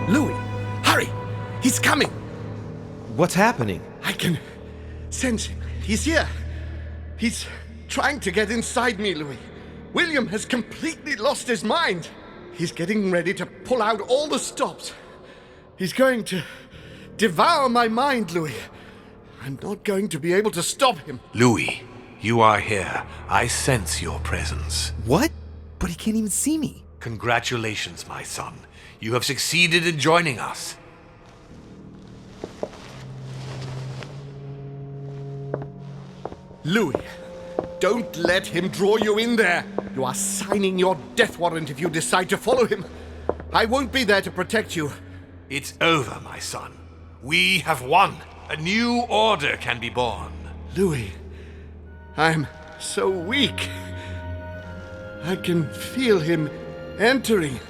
Louis, hurry! He's coming! What's happening? I can sense him. He's here. He's trying to get inside me, Louis. William has completely lost his mind. He's getting ready to pull out all the stops. He's going to devour my mind, Louis. I'm not going to be able to stop him. Louis, you are here. I sense your presence. What? But he can't even see me. Congratulations, my son. You have succeeded in joining us. Louis, don't let him draw you in there. You are signing your death warrant if you decide to follow him. I won't be there to protect you. It's over, my son. We have won. A new order can be born. Louis, I'm so weak. I can feel him entering.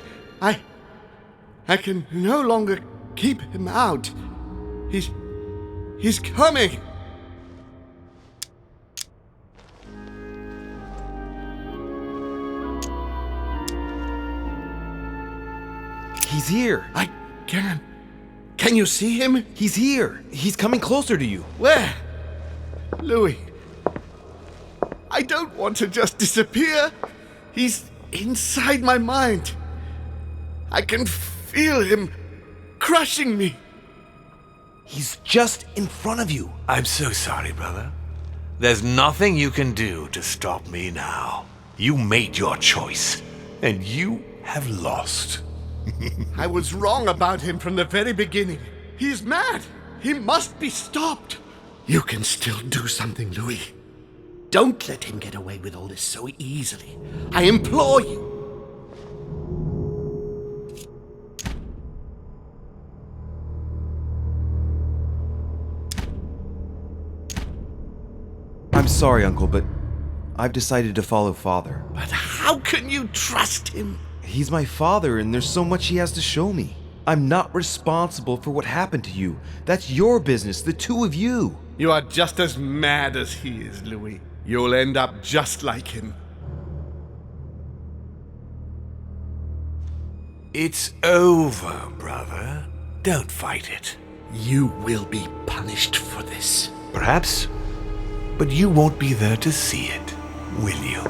I can no longer keep him out. He's coming. He's here. I can. Can you see him? He's here. He's coming closer to you. Where? Louis. I don't want to just disappear. He's inside my mind. I can feel him crushing me. He's just in front of you. I'm so sorry, brother. There's nothing you can do to stop me now. You made your choice, and you have lost. I was wrong about him from the very beginning. He's mad. He must be stopped. You can still do something, Louis. Don't let him get away with all this so easily. I implore you. I'm sorry, Uncle, but I've decided to follow Father. But how can you trust him? He's my father, and there's so much he has to show me. I'm not responsible for what happened to you. That's your business, the two of you. You are just as mad as he is, Louis. You'll end up just like him. It's over, brother. Don't fight it. You will be punished for this. Perhaps, but you won't be there to see it, will you?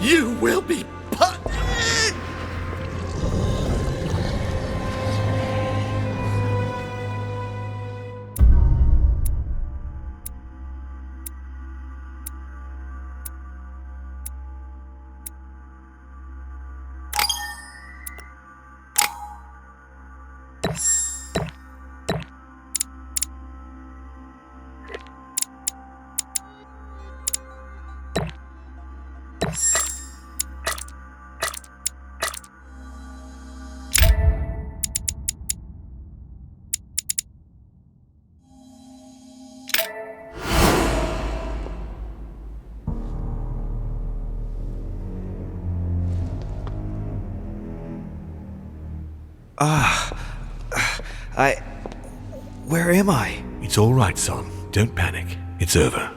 You will be punished! Where am I? It's all right, son. Don't panic. It's over.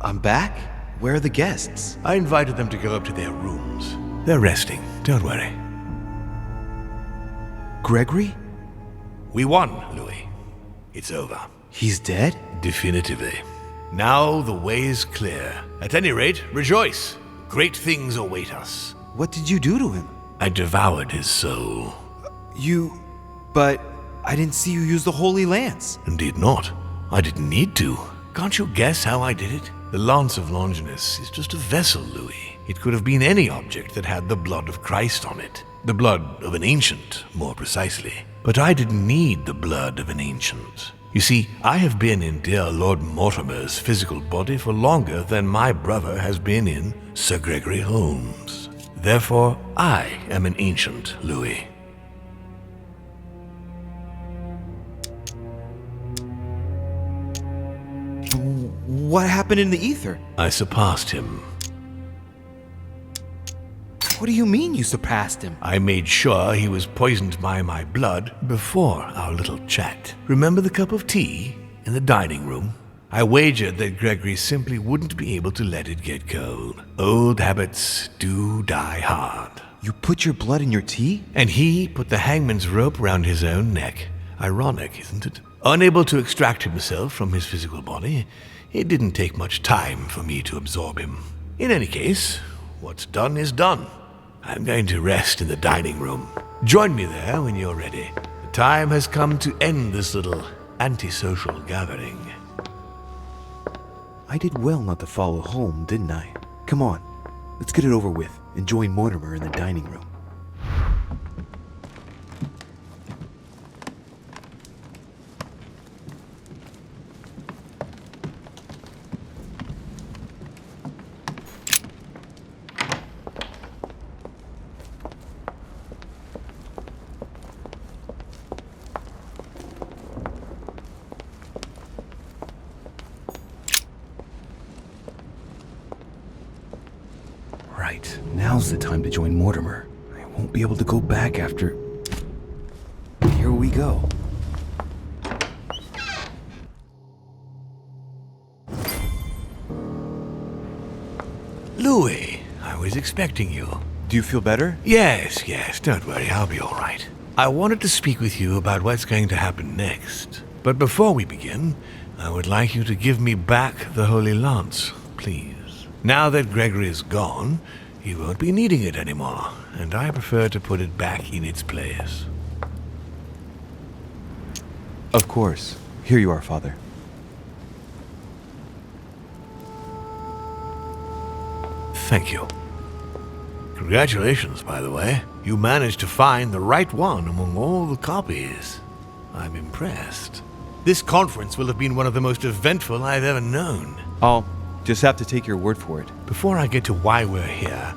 I'm back? Where are the guests? I invited them to go up to their rooms. They're resting. Don't worry. Gregory? We won, Louis. It's over. He's dead? Definitively. Now the way is clear. At any rate, rejoice. Great things await us. What did you do to him? I devoured his soul. But I didn't see you use the Holy Lance. Indeed not. I didn't need to. Can't you guess how I did it? The Lance of Longinus is just a vessel, Louis. It could have been any object that had the blood of Christ on it. The blood of an ancient, more precisely. But I didn't need the blood of an ancient. You see, I have been in dear Lord Mortimer's physical body for longer than my brother has been in Sir Gregory Holmes. Therefore, I am an ancient, Louis. What happened in the ether? I surpassed him. What do you mean you surpassed him? I made sure he was poisoned by my blood before our little chat. Remember the cup of tea in the dining room? I wagered that Gregory simply wouldn't be able to let it get cold. Old habits do die hard. You put your blood in your tea? And he put the hangman's rope round his own neck. Ironic, isn't it? Unable to extract himself from his physical body, it didn't take much time for me to absorb him. In any case, what's done is done. I'm going to rest in the dining room. Join me there when you're ready. The time has come to end this little antisocial gathering. I did well not to follow home, didn't I? Come on, let's get it over with and join Mortimer in the dining room. Right, now's the time to join Mortimer. I won't be able to go back after... Here we go. Louis, I was expecting you. Do you feel better? Yes, don't worry, I'll be all right. I wanted to speak with you about what's going to happen next. But before we begin, I would like you to give me back the Holy Lance, please. Now that Gregory is gone, you won't be needing it anymore, and I prefer to put it back in its place. Of course. Here you are, Father. Thank you. Congratulations, by the way. You managed to find the right one among all the copies. I'm impressed. This conference will have been one of the most eventful I've ever known. I'll just have to take your word for it. Before I get to why we're here,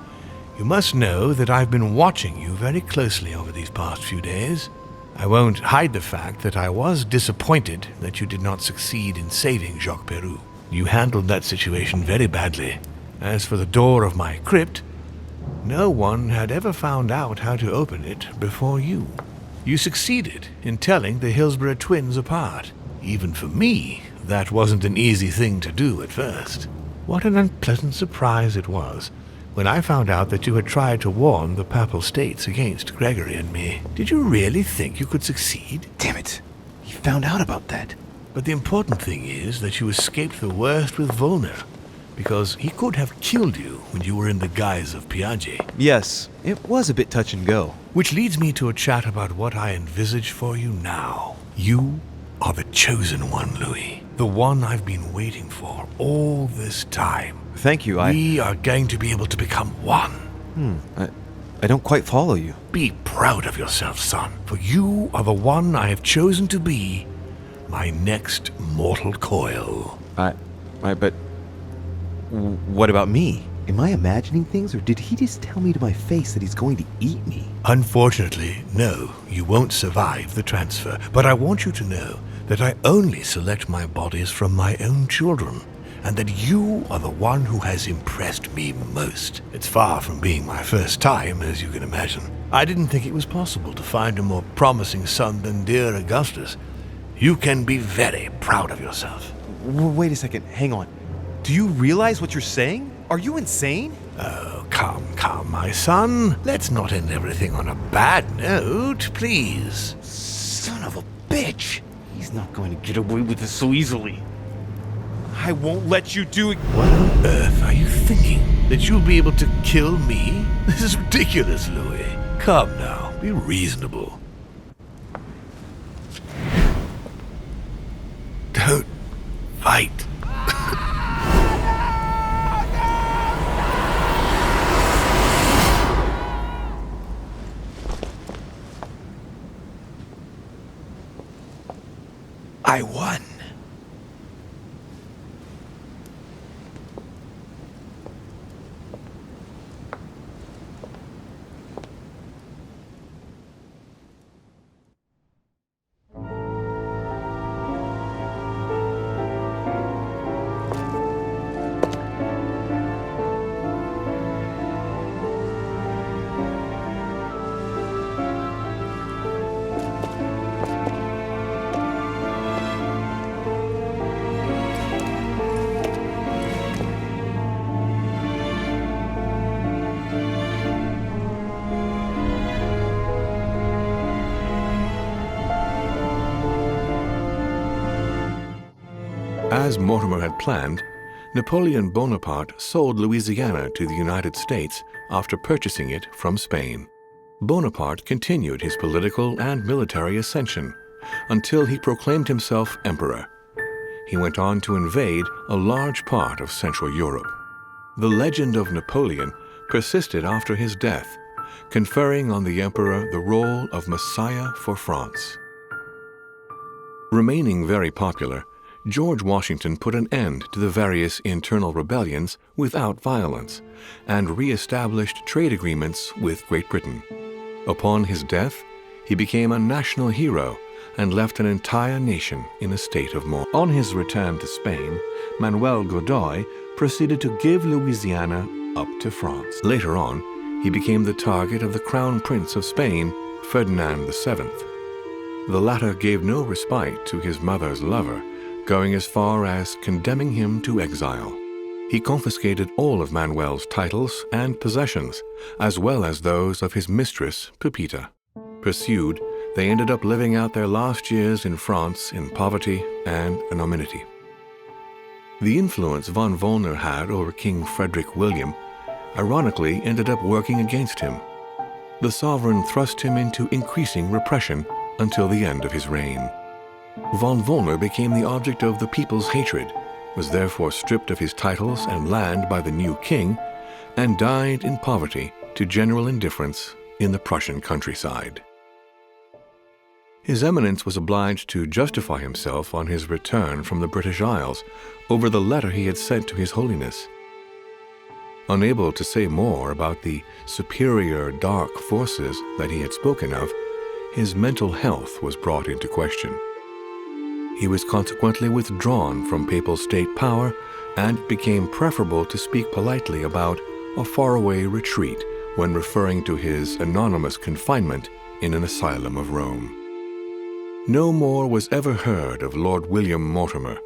you must know that I've been watching you very closely over these past few days. I won't hide the fact that I was disappointed that you did not succeed in saving Jacques Peroux. You handled that situation very badly. As for the door of my crypt, no one had ever found out how to open it before you. You succeeded in telling the Hillsborough twins apart. Even for me, that wasn't an easy thing to do at first. What an unpleasant surprise it was when I found out that you had tried to warn the Papal States against Gregory and me. Did you really think you could succeed? Damn it. He found out about that. But the important thing is that you escaped the worst with Volner, because he could have killed you when you were in the guise of Piaget. Yes, it was a bit touch and go. Which leads me to a chat about what I envisage for you now. You are the chosen one, Louis. The one I've been waiting for all this time. Thank you, We are going to be able to become one. I don't quite follow you. Be proud of yourself, son, for you are the one I have chosen to be my next mortal coil. But what about me? Am I imagining things, or did he just tell me to my face that he's going to eat me? Unfortunately, no, you won't survive the transfer. But I want you to know that I only select my bodies from my own children, and that you are the one who has impressed me most. It's far from being my first time, as you can imagine. I didn't think it was possible to find a more promising son than dear Augustus. You can be very proud of yourself. Wait a second, hang on. Do you realize what you're saying? Are you insane? Oh, come, my son. Let's not end everything on a bad note, please. Son of a bitch! He's not going to get away with this so easily. I won't let you do it. What on earth are you thinking? That you'll be able to kill me? This is ridiculous, Louis. Come now, be reasonable. Don't fight. I won. As Mortimer had planned, Napoleon Bonaparte sold Louisiana to the United States after purchasing it from Spain. Bonaparte continued his political and military ascension until he proclaimed himself emperor. He went on to invade a large part of Central Europe. The legend of Napoleon persisted after his death, conferring on the emperor the role of Messiah for France. Remaining very popular, George Washington put an end to the various internal rebellions without violence and re-established trade agreements with Great Britain. Upon his death, he became a national hero and left an entire nation in a state of mourning. On his return to Spain, Manuel Godoy proceeded to give Louisiana up to France. Later on, he became the target of the Crown Prince of Spain, Ferdinand VII. The latter gave no respite to his mother's lover, going as far as condemning him to exile. He confiscated all of Manuel's titles and possessions, as well as those of his mistress, Pepita. Pursued, they ended up living out their last years in France in poverty and anonymity. The influence von Wollner had over King Frederick William ironically ended up working against him. The sovereign thrust him into increasing repression until the end of his reign. Von Wollner became the object of the people's hatred, was therefore stripped of his titles and land by the new king, and died in poverty to general indifference in the Prussian countryside. His Eminence was obliged to justify himself on his return from the British Isles over the letter he had sent to His Holiness. Unable to say more about the superior dark forces that he had spoken of, his mental health was brought into question. He was consequently withdrawn from papal state power, and it became preferable to speak politely about a faraway retreat when referring to his anonymous confinement in an asylum of Rome. No more was ever heard of Lord William Mortimer.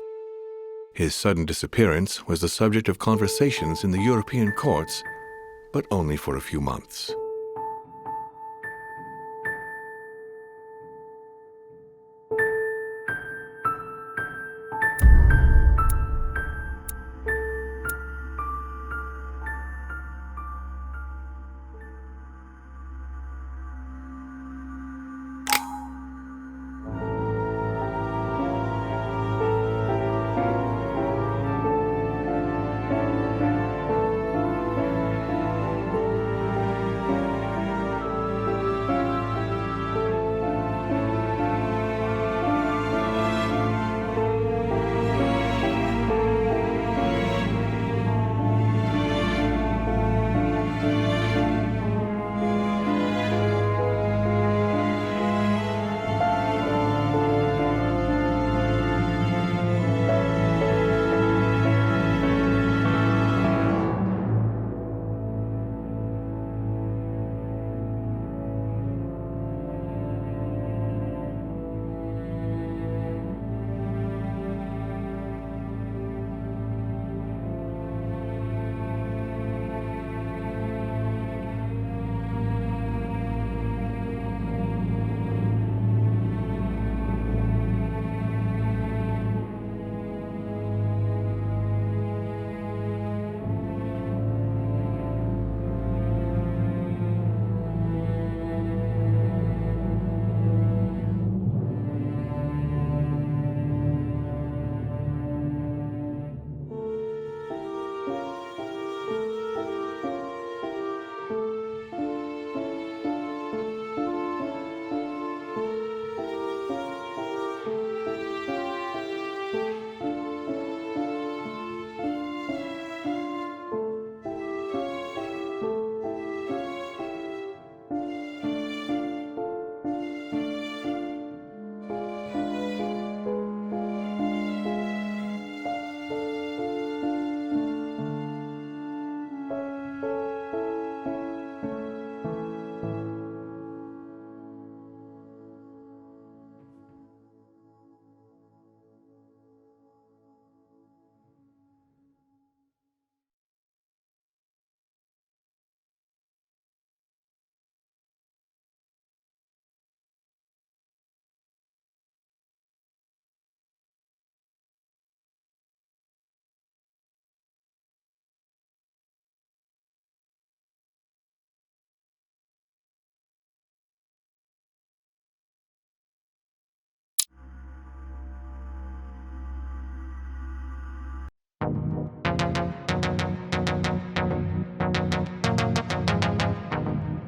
His sudden disappearance was the subject of conversations in the European courts, but only for a few months.